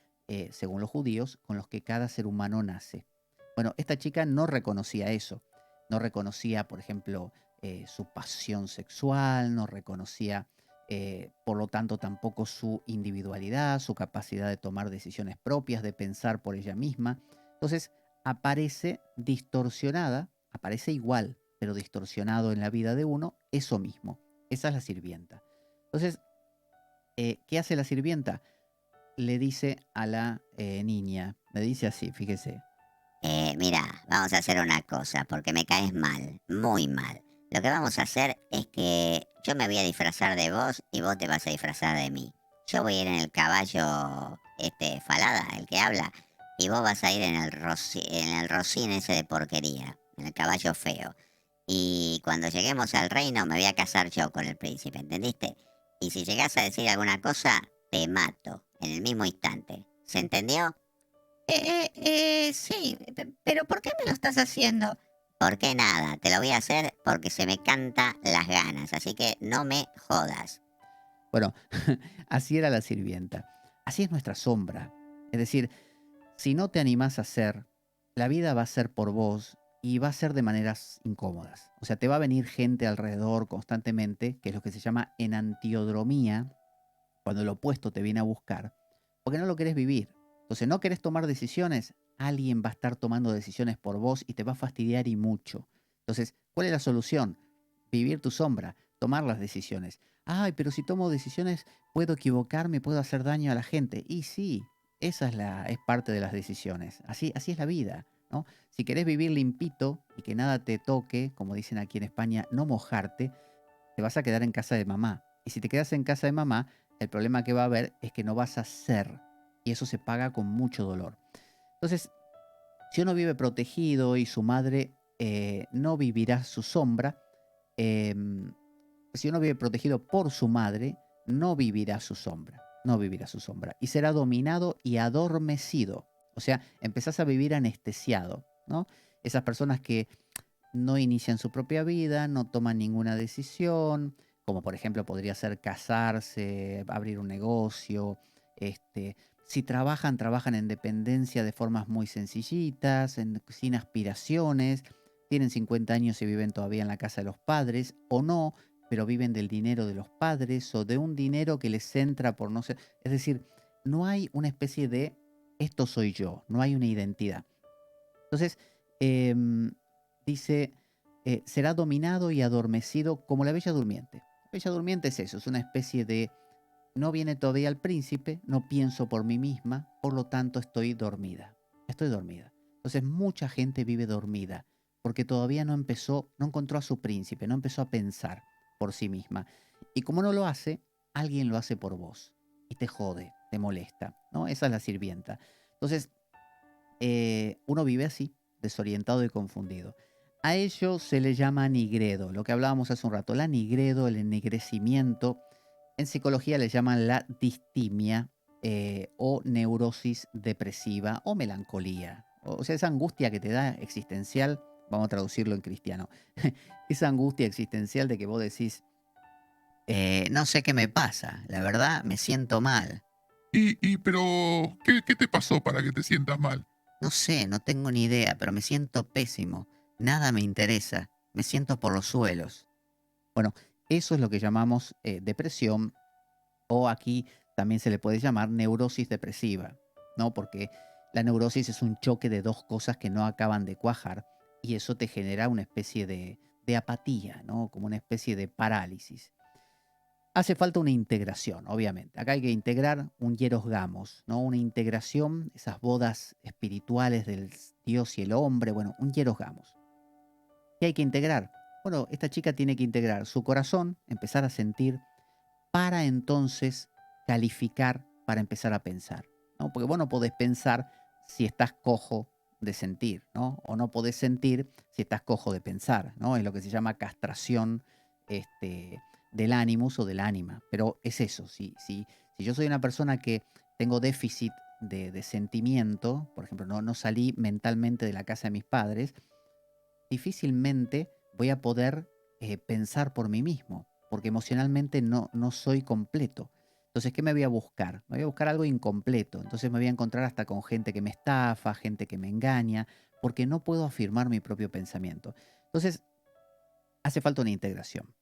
según los judíos, con los que cada ser humano nace. Bueno, esta chica no reconocía eso. No reconocía, por ejemplo, su pasión sexual, no reconocía, por lo tanto, tampoco su individualidad, su capacidad de tomar decisiones propias, de pensar por ella misma. Entonces, aparece distorsionada, aparece igual, pero distorsionado en la vida de uno eso mismo. Esa es la sirvienta. Entonces, ¿qué hace la sirvienta? Le dice a la niña, le dice así, fíjese. Mira, vamos a hacer una cosa, porque me caes mal, muy mal. Lo que vamos a hacer es que yo me voy a disfrazar de vos y vos te vas a disfrazar de mí. Yo voy a ir en el caballo, Falada, el que habla, y vos vas a ir en el rocín ese de porquería, en el caballo feo. Y cuando lleguemos al reino me voy a casar yo con el príncipe, ¿entendiste? Y si llegás a decir alguna cosa, te mato en el mismo instante. ¿Se entendió? Sí, pero ¿por qué me lo estás haciendo? ¿Por qué nada? Te lo voy a hacer porque se me canta las ganas, así que no me jodas. Bueno, así era la sirvienta. Así es nuestra sombra. Es decir, si no te animás a hacer, la vida va a ser por vos y va a ser de maneras incómodas. O sea, te va a venir gente alrededor constantemente, que es lo que se llama enantiodromía, cuando el opuesto te viene a buscar, porque no lo querés vivir. Entonces, no querés tomar decisiones, alguien va a estar tomando decisiones por vos y te va a fastidiar y mucho. Entonces, ¿cuál es la solución? Vivir tu sombra, tomar las decisiones. Ay, pero si tomo decisiones, puedo equivocarme, puedo hacer daño a la gente. Y sí, esa es parte de las decisiones. Así es la vida, ¿no? Si querés vivir limpito y que nada te toque, como dicen aquí en España, no mojarte, te vas a quedar en casa de mamá. Y si te quedas en casa de mamá, el problema que va a haber es que no vas a ser. Y eso se paga con mucho dolor. Entonces, si uno vive protegido y su madre no vivirá su sombra, si uno vive protegido por su madre, no vivirá su sombra. No vivirá su sombra. Y será dominado y adormecido. O sea, empezás a vivir anestesiado, ¿no? Esas personas que no inician su propia vida, no toman ninguna decisión, como por ejemplo podría ser casarse, abrir un negocio, si trabajan en dependencia de formas muy sencillitas, sin aspiraciones, tienen 50 años y viven todavía en la casa de los padres, o no, pero viven del dinero de los padres o de un dinero que les entra por no ser. Es decir, no hay una especie de esto soy yo, no hay una identidad. Entonces, dice, será dominado y adormecido como la Bella Durmiente. La Bella Durmiente es eso, es una especie de, no viene todavía el príncipe, no pienso por mí misma, por lo tanto estoy dormida. Estoy dormida. Entonces mucha gente vive dormida, porque todavía no empezó, no encontró a su príncipe, no empezó a pensar por sí misma. Y como no lo hace, alguien lo hace por vos. Y te jode, te molesta, ¿no? Esa es la sirvienta. Entonces, uno vive así, desorientado y confundido. A ello se le llama nigredo, lo que hablábamos hace un rato, la nigredo, el ennegrecimiento. En psicología le llaman la distimia o neurosis depresiva o melancolía. O sea, esa angustia que te da existencial, vamos a traducirlo en cristiano, esa angustia existencial de que vos decís, no sé qué me pasa, la verdad me siento mal. Pero, ¿qué te pasó para que te sientas mal? No sé, no tengo ni idea, pero me siento pésimo. Nada me interesa. Me siento por los suelos. Bueno, eso es lo que llamamos depresión o aquí también se le puede llamar neurosis depresiva, ¿no? Porque la neurosis es un choque de dos cosas que no acaban de cuajar y eso te genera una especie de apatía, ¿no? Como una especie de parálisis. Hace falta una integración, obviamente. Acá hay que integrar un hieros gamos, ¿no? Una integración, esas bodas espirituales del Dios y el hombre, bueno, un hieros gamos. ¿Qué hay que integrar? Bueno, esta chica tiene que integrar su corazón, empezar a sentir, para entonces calificar, para empezar a pensar, ¿no? Porque vos no podés pensar si estás cojo de sentir, ¿no? O no podés sentir si estás cojo de pensar, ¿no? Es lo que se llama castración, del ánimos o del ánima. Pero es eso, si yo soy una persona que tengo déficit de sentimiento, por ejemplo, no salí mentalmente de la casa de mis padres, difícilmente voy a poder pensar por mí mismo, porque emocionalmente no soy completo. Entonces, ¿qué me voy a buscar? Me voy a buscar algo incompleto. Entonces me voy a encontrar hasta con gente que me estafa, gente que me engaña, porque no puedo afirmar mi propio pensamiento. Entonces, hace falta una integración.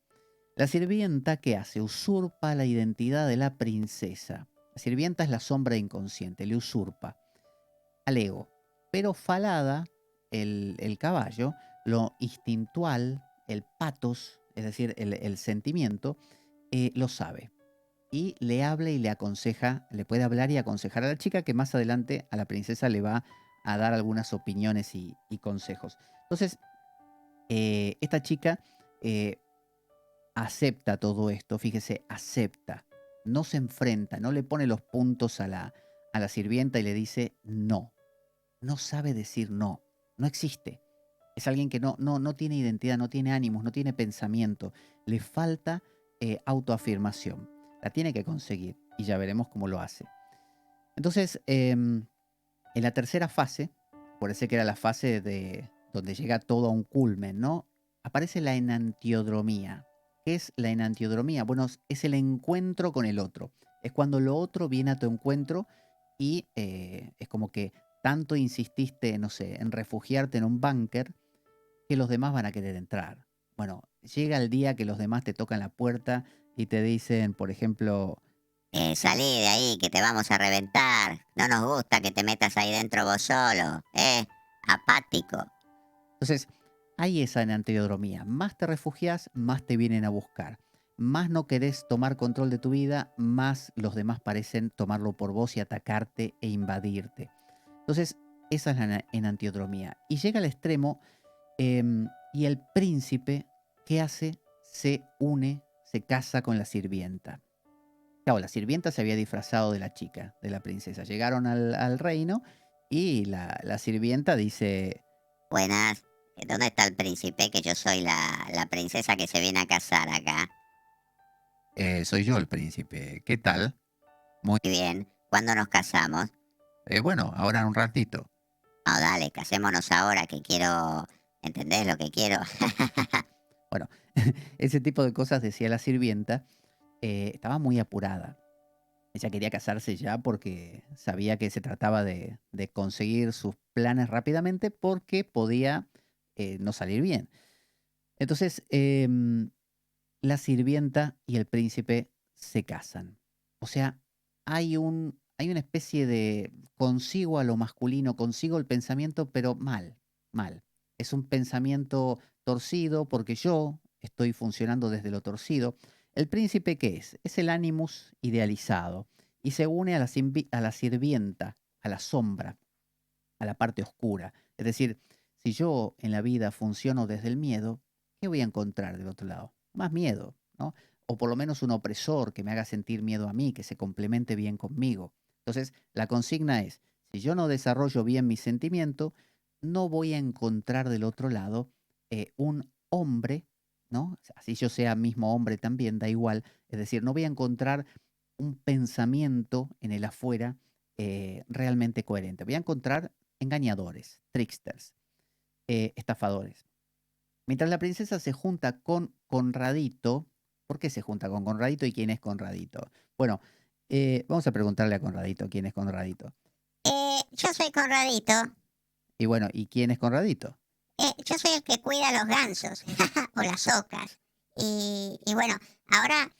La sirvienta, ¿qué hace? Usurpa la identidad de la princesa. La sirvienta es la sombra inconsciente, le usurpa al ego. Pero Falada, el caballo, lo instintual, el patos, es decir, el sentimiento, lo sabe. Y le habla y le aconseja, le puede hablar y aconsejar a la chica que más adelante a la princesa le va a dar algunas opiniones y consejos. Entonces, esta chica eh, acepta todo esto, fíjese, acepta, no se enfrenta, no le pone los puntos a la sirvienta y le dice no. No sabe decir no, no existe. Es alguien que no tiene identidad, no tiene ánimos, no tiene pensamiento. Le falta autoafirmación. La tiene que conseguir y ya veremos cómo lo hace. Entonces, en la tercera fase, parece que era la fase de donde llega todo a un culmen, ¿no? Aparece la enantiodromía. ¿Qué es la enantiodromía? Bueno, es el encuentro con el otro. Es cuando lo otro viene a tu encuentro y es como que tanto insististe, no sé, en refugiarte en un búnker que los demás van a querer entrar. Bueno, llega el día que los demás te tocan la puerta y te dicen, por ejemplo, Salí de ahí, que te vamos a reventar. No nos gusta que te metas ahí dentro vos solo, apático. entonces, hay esa enantiodromía. Más te refugias, más te vienen a buscar. Más no querés tomar control de tu vida, más los demás parecen tomarlo por vos y atacarte e invadirte. Entonces, esa es la enantiodromía. Y llega al extremo y el príncipe, ¿qué hace? Se une, se casa con la sirvienta. Claro, la sirvienta se había disfrazado de la chica, de la princesa. Llegaron al reino y la sirvienta dice, Buenas, ¿dónde está el príncipe? Que yo soy la princesa que se viene a casar acá. soy yo el príncipe, ¿qué tal? Muy Muy bien, ¿cuándo nos casamos? bueno, ahora en un ratito. No, dale, casémonos ahora que quiero... ¿Entendés lo que quiero? Bueno, ese tipo de cosas decía la sirvienta. Estaba muy apurada. Ella quería casarse ya porque sabía que se trataba de conseguir sus planes rápidamente porque podía no salir bien. Entonces, la sirvienta y el príncipe se casan. O sea, hay una especie de consigo a lo masculino, consigo el pensamiento, pero mal, mal. Es un pensamiento torcido porque yo estoy funcionando desde lo torcido. ¿El príncipe qué es? Es el animus idealizado y se une a a la sirvienta, a la sombra, a la parte oscura. Es decir, si yo en la vida funciono desde el miedo, ¿qué voy a encontrar del otro lado? Más miedo, ¿no? O por lo menos un opresor que me haga sentir miedo a mí, que se complemente bien conmigo. Entonces, la consigna es, si yo no desarrollo bien mi sentimiento, no voy a encontrar del otro lado un hombre, ¿no? Así yo sea mismo hombre también, da igual. Es decir, no voy a encontrar un pensamiento en el afuera realmente coherente. Voy a encontrar engañadores, tricksters, estafadores. Mientras la princesa se junta con Conradito, ¿por qué se junta con Conradito y quién es Conradito? Bueno, vamos a preguntarle a Conradito quién es Conradito. Yo soy Conradito. Y bueno, ¿y quién es Conradito? Yo soy el que cuida los gansos o las ocas. Y bueno, ahora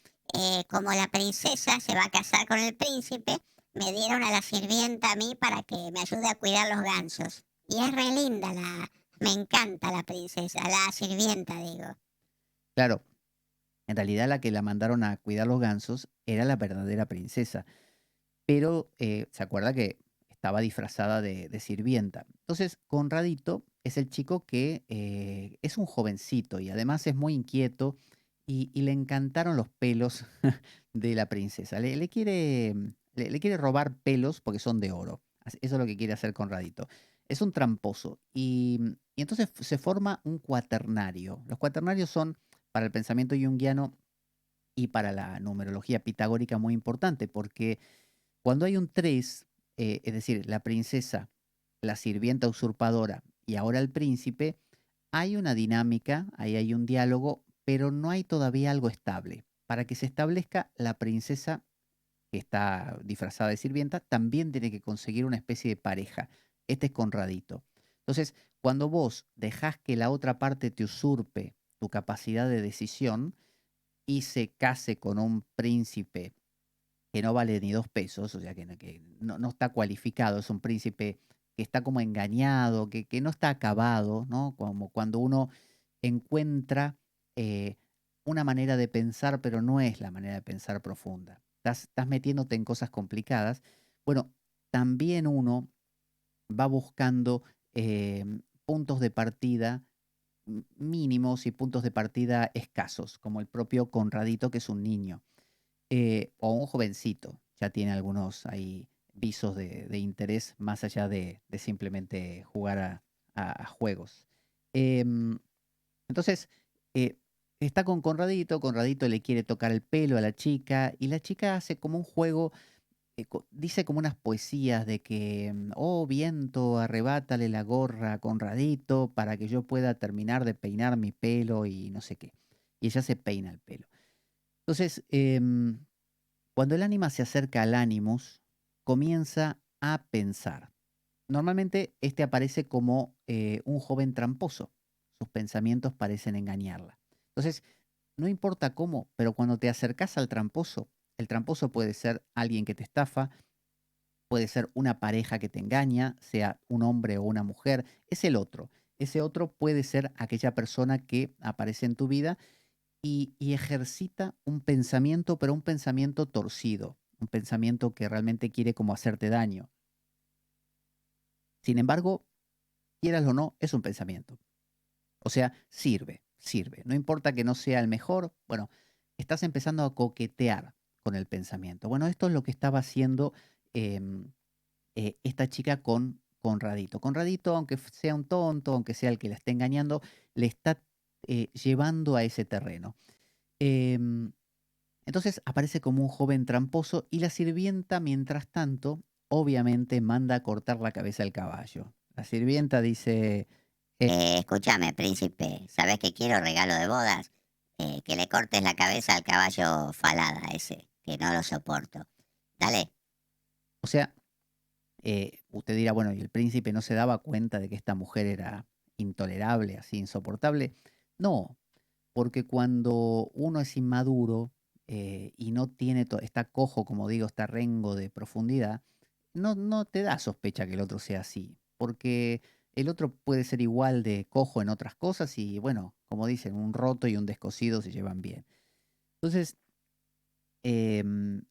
como la princesa se va a casar con el príncipe, me dieron a la sirvienta a mí para que me ayude a cuidar los gansos. Y es re linda me encanta la princesa, la sirvienta digo. Claro, en realidad la que la mandaron a cuidar los gansos era la verdadera princesa. Pero se acuerda que estaba disfrazada de sirvienta. Entonces, Conradito es el chico que es un jovencito y además es muy inquieto y le encantaron los pelos de la princesa. Le quiere robar pelos porque son de oro. Eso es lo que quiere hacer Conradito. Es un tramposo y entonces se forma un cuaternario. Los cuaternarios son para el pensamiento junguiano y para la numerología pitagórica muy importante porque cuando hay un 3, es decir, la princesa, la sirvienta usurpadora y ahora el príncipe, hay una dinámica, ahí hay un diálogo, pero no hay todavía algo estable. Para que se establezca, la princesa, que está disfrazada de sirvienta, también tiene que conseguir una especie de pareja. Este es Conradito. Entonces, cuando vos dejás que la otra parte te usurpe tu capacidad de decisión y se case con un príncipe que no vale ni 2 pesos, o sea, que no está cualificado, es un príncipe que está como engañado, que no está acabado, ¿no? Como cuando uno encuentra una manera de pensar, pero no es la manera de pensar profunda. Estás metiéndote en cosas complicadas. Bueno, también uno va buscando puntos de partida mínimos y puntos de partida escasos, como el propio Conradito, que es un niño, o un jovencito, ya tiene algunos ahí visos de interés más allá de simplemente jugar a juegos. Em, entonces, eh, está con Conradito, Conradito le quiere tocar el pelo a la chica y la chica hace como un juego, dice como unas poesías de que, oh viento, arrebátale la gorra a Conradito para que yo pueda terminar de peinar mi pelo y no sé qué. Y ella se peina el pelo. Entonces, cuando el ánima se acerca al Animus, comienza a pensar. Normalmente este aparece como un joven tramposo. Sus pensamientos parecen engañarla. Entonces, no importa cómo, pero cuando te acercas al tramposo, el tramposo puede ser alguien que te estafa, puede ser una pareja que te engaña, sea un hombre o una mujer, es el otro. Ese otro puede ser aquella persona que aparece en tu vida y ejercita un pensamiento, pero un pensamiento torcido, un pensamiento que realmente quiere como hacerte daño. Sin embargo, quieras o no, es un pensamiento. O sea, sirve, sirve. No importa que no sea el mejor, bueno, estás empezando a coquetear con el pensamiento. Bueno, esto es lo que estaba haciendo em, esta chica con Conradito. Conradito, aunque sea un tonto, aunque sea el que la esté engañando, le está llevando a ese terreno. Em, entonces aparece como un joven tramposo y la sirvienta, mientras tanto, obviamente manda a cortar la cabeza al caballo. La sirvienta dice, Escúchame, príncipe, ¿sabes que quiero regalo de bodas? Que le cortes la cabeza al caballo Falada ese, que no lo soporto. Dale. o sea, usted dirá, bueno, ¿y el príncipe no se daba cuenta de que esta mujer era intolerable, así insoportable? No, porque cuando uno es inmaduro y no tiene, está cojo, como digo, está rengo de profundidad, no te da sospecha que el otro sea así, porque el otro puede ser igual de cojo en otras cosas y bueno, como dicen, un roto y un descosido se llevan bien. Entonces, em,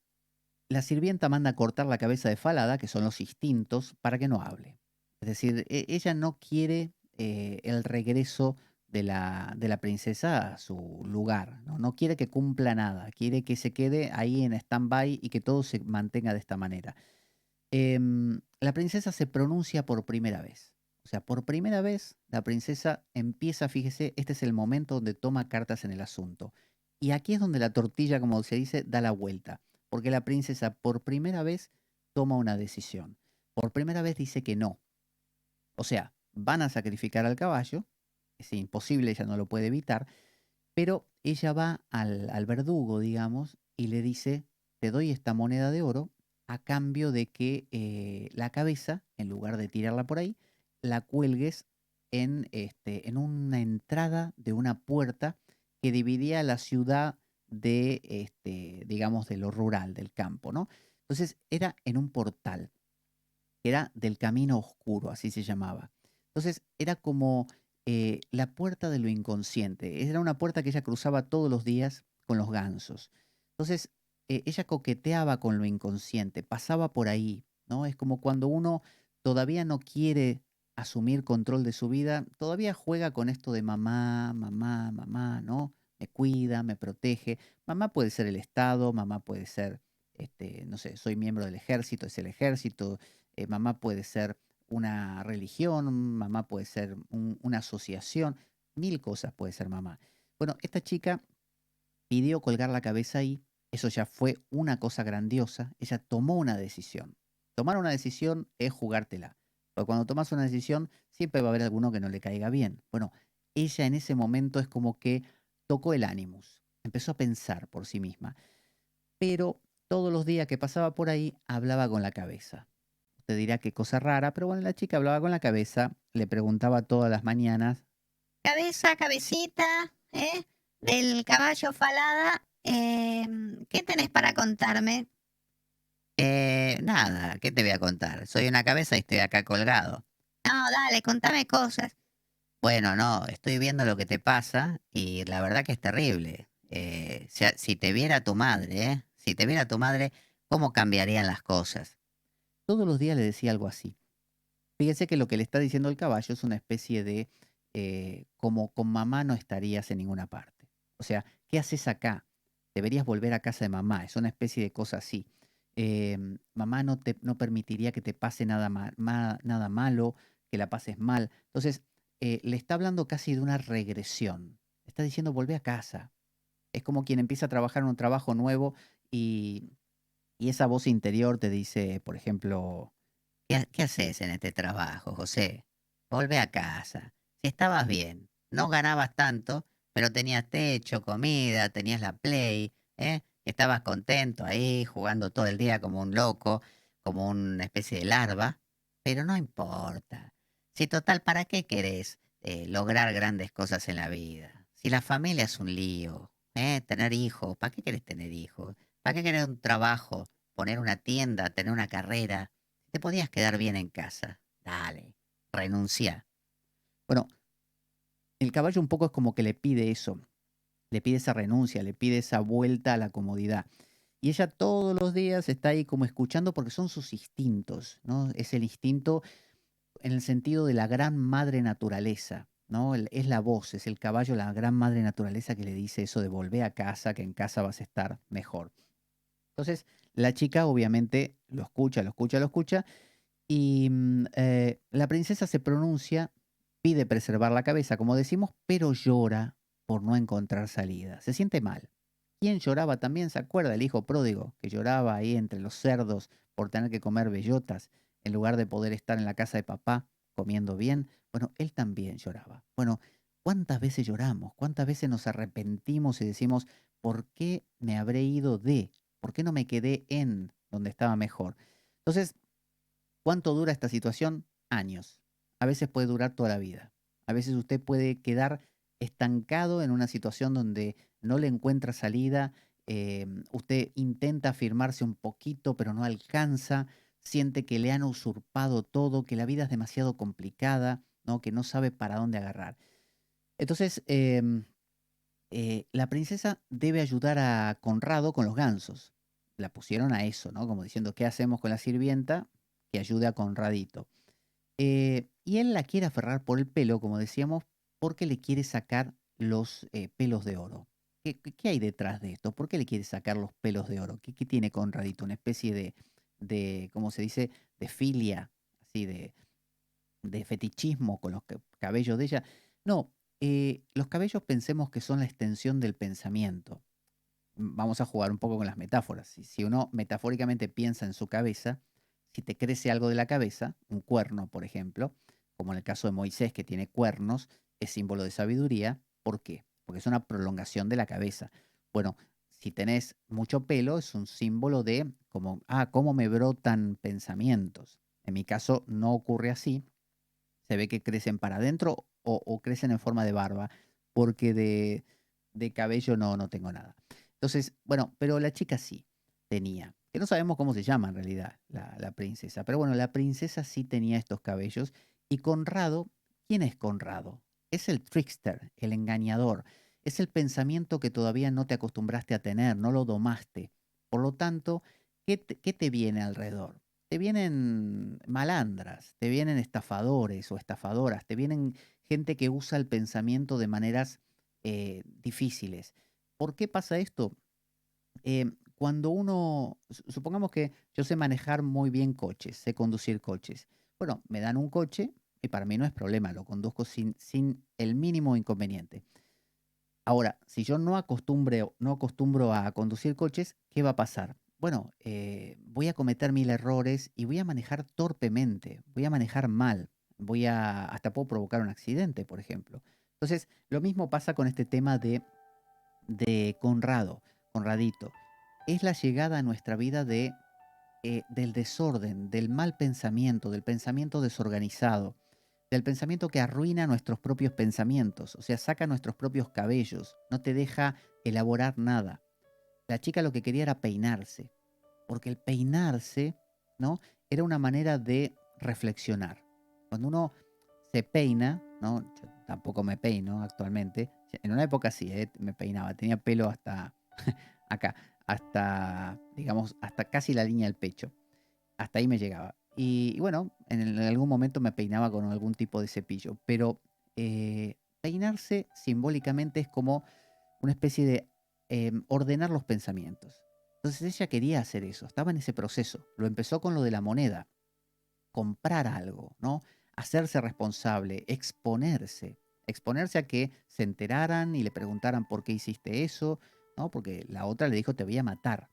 la sirvienta manda a cortar la cabeza de Falada, que son los instintos, para que no hable. Es decir, ella no quiere el regreso de la princesa a su lugar, ¿no? No quiere que cumpla nada, quiere que se quede ahí en stand-by y que todo se mantenga de esta manera. La princesa se pronuncia por primera vez. O sea, por primera vez la princesa empieza, fíjese, este es el momento donde toma cartas en el asunto. Y aquí es donde la tortilla, como se dice, da la vuelta. Porque la princesa por primera vez toma una decisión. Por primera vez dice que no. O sea, van a sacrificar al caballo. Es imposible, ella no lo puede evitar. Pero ella va al verdugo, digamos, y le dice, te doy esta moneda de oro a cambio de que la cabeza, en lugar de tirarla por ahí, la cuelgues en una entrada de una puerta que dividía la ciudad de, digamos, de lo rural, del campo, ¿no? Entonces era en un portal, que era del camino oscuro, así se llamaba. Entonces era como la puerta de lo inconsciente. Era una puerta que ella cruzaba todos los días con los gansos. Entonces ella coqueteaba con lo inconsciente, pasaba por ahí, ¿no? Es como cuando uno todavía no quiere asumir control de su vida, todavía juega con esto de mamá, mamá, mamá, ¿no? Me cuida, me protege. Mamá puede ser el Estado, mamá puede ser, no sé, soy miembro del ejército, es el ejército, mamá puede ser una religión, mamá puede ser una asociación, mil cosas puede ser mamá. Bueno, esta chica pidió colgar la cabeza ahí, eso ya fue una cosa grandiosa, ella tomó una decisión. Tomar una decisión es jugártela, porque cuando tomas una decisión siempre va a haber alguno que no le caiga bien. Bueno, ella en ese momento es como que tocó el ánimus, empezó a pensar por sí misma, pero todos los días que pasaba por ahí hablaba con la cabeza. Te dirá qué cosa rara, pero bueno, la chica hablaba con la cabeza, le preguntaba todas las mañanas. Cabeza, cabecita, del caballo Falada, ¿qué tenés para contarme? Nada, ¿qué te voy a contar? Soy una cabeza y estoy acá colgado. No, dale, contame cosas. Bueno, no, estoy viendo lo que te pasa y la verdad que es terrible. Si te viera tu madre, ¿eh? Si te viera tu madre, ¿cómo cambiarían las cosas? Todos los días le decía algo así. Fíjese que lo que le está diciendo el caballo es una especie de, como con mamá no estarías en ninguna parte. O sea, ¿qué haces acá? Deberías volver a casa de mamá. Es una especie de cosa así. Mamá no permitiría que te pase nada malo, que la pases mal. Entonces, le está hablando casi de una regresión. Le está diciendo, volvé a casa. Es como quien empieza a trabajar en un trabajo nuevo y, y esa voz interior te dice, por ejemplo, ¿Qué haces en este trabajo, José? Volvé a casa. Si estabas bien, no ganabas tanto, pero tenías techo, comida, tenías la Play, ¿eh? Estabas contento ahí, jugando todo el día como un loco, como una especie de larva. Pero no importa. Si total, ¿para qué querés lograr grandes cosas en la vida? Si la familia es un lío, ¿eh? Tener hijos, ¿para qué querés tener hijos? ¿Para qué querés un trabajo, poner una tienda, tener una carrera? Te podías quedar bien en casa. Dale, renuncia. bueno, el caballo un poco es como que le pide eso, le pide esa renuncia, le pide esa vuelta a la comodidad. Y ella todos los días está ahí como escuchando porque son sus instintos, ¿no? Es el instinto en el sentido de la gran madre naturaleza, ¿no? Es la voz, es el caballo, la gran madre naturaleza que le dice eso de volver a casa, que en casa vas a estar mejor. Entonces, la chica obviamente lo escucha, lo escucha, lo escucha, y la princesa se pronuncia, pide preservar la cabeza, como decimos, pero llora por no encontrar salida. Se siente mal. ¿Quién lloraba también? ¿Se acuerda? El hijo pródigo, que lloraba ahí entre los cerdos por tener que comer bellotas en lugar de poder estar en la casa de papá comiendo bien. Bueno, él también lloraba. Bueno, ¿cuántas veces lloramos? ¿Cuántas veces nos arrepentimos y decimos, ¿por qué me habré ido de? ¿Por qué no me quedé en donde estaba mejor? Entonces, ¿cuánto dura esta situación? Años. A veces puede durar toda la vida. A veces usted puede quedar estancado en una situación donde no le encuentra salida, usted intenta afirmarse un poquito, pero no alcanza, siente que le han usurpado todo, que la vida es demasiado complicada, ¿no? Que no sabe para dónde agarrar. Entonces, la princesa debe ayudar a Conrado con los gansos. La pusieron a eso, ¿no? Como diciendo, ¿qué hacemos con la sirvienta? Que ayude a Conradito. Y él la quiere aferrar por el pelo, como decíamos, porque le quiere sacar los pelos de oro. ¿Qué hay detrás de esto? ¿Por qué le quiere sacar los pelos de oro? ¿Qué tiene Conradito? Una especie de, ¿cómo se dice? De filia, así de fetichismo con los cabellos de ella. No, los cabellos pensemos que son la extensión del pensamiento. Vamos a jugar un poco con las metáforas. Si uno metafóricamente piensa en su cabeza, si te crece algo de la cabeza, un cuerno, por ejemplo, como en el caso de Moisés que tiene cuernos, es símbolo de sabiduría. ¿Por qué? Porque es una prolongación de la cabeza. Bueno, si tenés mucho pelo, es un símbolo de como, cómo me brotan pensamientos. En mi caso no ocurre así. Se ve que crecen para adentro o crecen en forma de barba, porque de cabello no tengo nada. Entonces, bueno, pero la chica sí tenía, que no sabemos cómo se llama en realidad la princesa, pero bueno, la princesa sí tenía estos cabellos. Y Conrado, ¿quién es Conrado? Es el trickster, el engañador. Es el pensamiento que todavía no te acostumbraste a tener, no lo domaste. Por lo tanto, qué te viene alrededor? Te vienen malandras, te vienen estafadores o estafadoras, te vienen gente que usa el pensamiento de maneras difíciles. ¿Por qué pasa esto? Cuando uno, supongamos que yo sé manejar muy bien coches, sé conducir coches. Bueno, me dan un coche y para mí no es problema, lo conduzco sin el mínimo inconveniente. Ahora, si yo no acostumbro a conducir coches, ¿qué va a pasar? Bueno, voy a cometer mil errores y voy a manejar torpemente, voy a manejar mal, hasta puedo provocar un accidente, por ejemplo. Entonces, lo mismo pasa con este tema de Conradito. Es la llegada a nuestra vida del desorden, del mal pensamiento, del pensamiento desorganizado, del pensamiento que arruina nuestros propios pensamientos, o sea, saca nuestros propios cabellos, no te deja elaborar nada. La chica lo que quería era peinarse, porque el peinarse, ¿no? Era una manera de reflexionar. Cuando uno se peina, ¿no? tampoco me peino actualmente. En una época sí, me peinaba. Tenía pelo hasta acá, hasta, digamos, hasta casi la línea del pecho. Hasta ahí me llegaba. Y bueno, en algún momento me peinaba con algún tipo de cepillo. Pero peinarse simbólicamente es como una especie de ordenar los pensamientos. Entonces ella quería hacer eso, estaba en ese proceso. Lo empezó con lo de la moneda, comprar algo, ¿no? Hacerse responsable, exponerse a que se enteraran y le preguntaran por qué hiciste eso, ¿no? Porque la otra le dijo te voy a matar.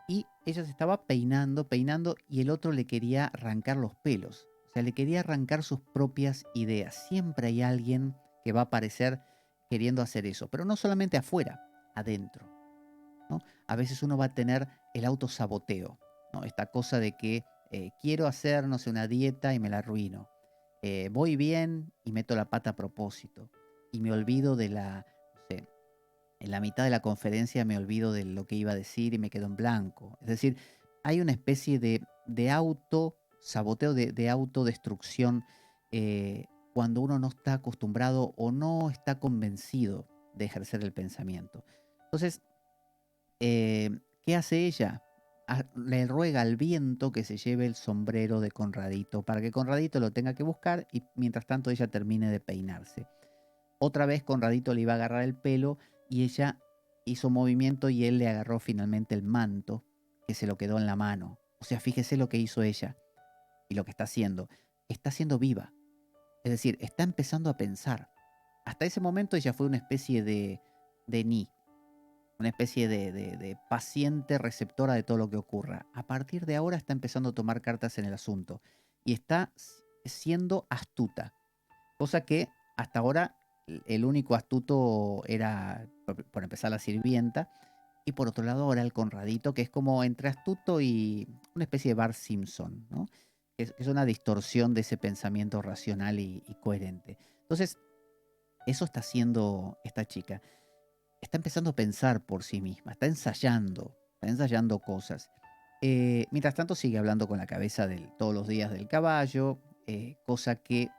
Y ella se estaba peinando y el otro le quería arrancar los pelos. O sea, le quería arrancar sus propias ideas. Siempre hay alguien que va a aparecer queriendo hacer eso, pero no solamente afuera, adentro, ¿no? A veces uno va a tener el autosaboteo, ¿no? Esta cosa de que quiero hacer, no sé, una dieta y me la arruino. Voy bien y meto la pata a propósito. Y me olvido de no sé, en la mitad de la conferencia me olvido de lo que iba a decir y me quedo en blanco. Es decir, hay una especie de autosaboteo, de autodestrucción cuando uno no está acostumbrado o no está convencido de ejercer el pensamiento. Entonces, ¿qué hace ella? Le ruega al viento que se lleve el sombrero de Conradito para que Conradito lo tenga que buscar y mientras tanto ella termine de peinarse. Otra vez Conradito le iba a agarrar el pelo y ella hizo movimiento y él le agarró finalmente el manto que se lo quedó en la mano. O sea, fíjese lo que hizo ella y lo que está haciendo. Está siendo viva. Es decir, está empezando a pensar. Hasta ese momento ella fue una especie de una especie de paciente receptora de todo lo que ocurra. A partir de ahora está empezando a tomar cartas en el asunto y está siendo astuta, cosa que hasta ahora el único astuto era, por empezar, la sirvienta, y por otro lado ahora el Conradito, que es como entre astuto y una especie de Bart Simpson, ¿no? Es una distorsión de ese pensamiento racional y coherente. Entonces, eso está haciendo esta chica. Está empezando a pensar por sí misma, está ensayando cosas. Mientras tanto sigue hablando con la cabeza todos los días del caballo, cosa que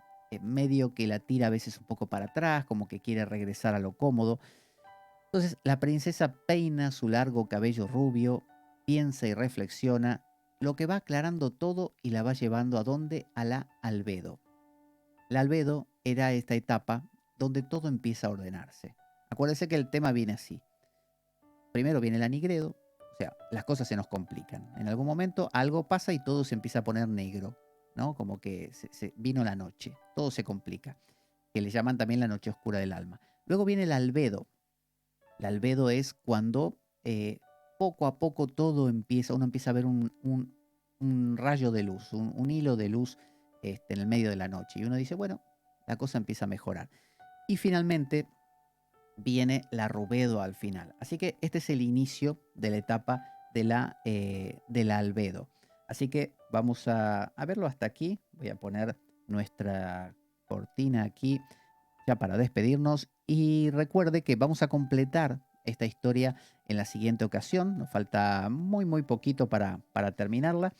medio que la tira a veces un poco para atrás, como que quiere regresar a lo cómodo. Entonces la princesa peina su largo cabello rubio, piensa y reflexiona, lo que va aclarando todo y la va llevando ¿a dónde? A la albedo. La albedo era esta etapa donde todo empieza a ordenarse. Acuérdense que el tema viene así. Primero viene la nigredo, o sea, las cosas se nos complican. En algún momento algo pasa y todo se empieza a poner negro, ¿no? Como que vino la noche, todo se complica, que le llaman también la noche oscura del alma. Luego viene el albedo. El albedo es cuando poco a poco todo empieza, uno empieza a ver un rayo de luz, un hilo de luz en el medio de la noche. Y uno dice, bueno, la cosa empieza a mejorar. Y finalmente viene la rubedo al final. Así que este es el inicio de la etapa de la albedo. Así que vamos a verlo hasta aquí. Voy a poner nuestra cortina aquí ya para despedirnos. Y recuerde que vamos a completar esta historia en la siguiente ocasión. Nos falta muy poquito para terminarla.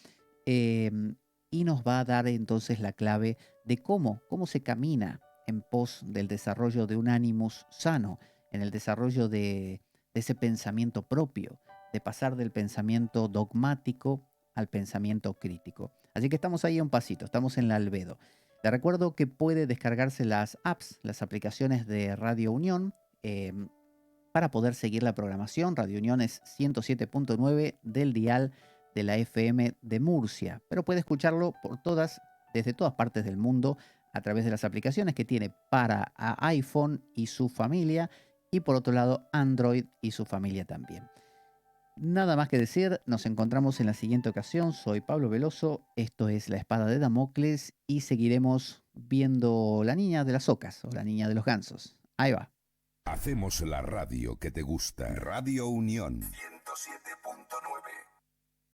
Y nos va a dar entonces la clave de cómo se camina en pos del desarrollo de un animus sano, en el desarrollo de ese pensamiento propio, de pasar del pensamiento dogmático al pensamiento crítico. Así que estamos ahí a un pasito, estamos en la albedo. Le recuerdo que puede descargarse las apps, las aplicaciones de Radio Unión, para poder seguir la programación. Radio Unión es 107.9 del dial de la FM de Murcia, pero puede escucharlo desde todas partes del mundo a través de las aplicaciones que tiene para iPhone y su familia, y por otro lado Android y su familia también. Nada más que decir, nos encontramos en la siguiente ocasión. Soy Pablo Veloso, esto es La Espada de Damocles y seguiremos viendo La Niña de las Ocas o La Niña de los Gansos. Ahí va. Hacemos la radio que te gusta. Radio Unión 107.9.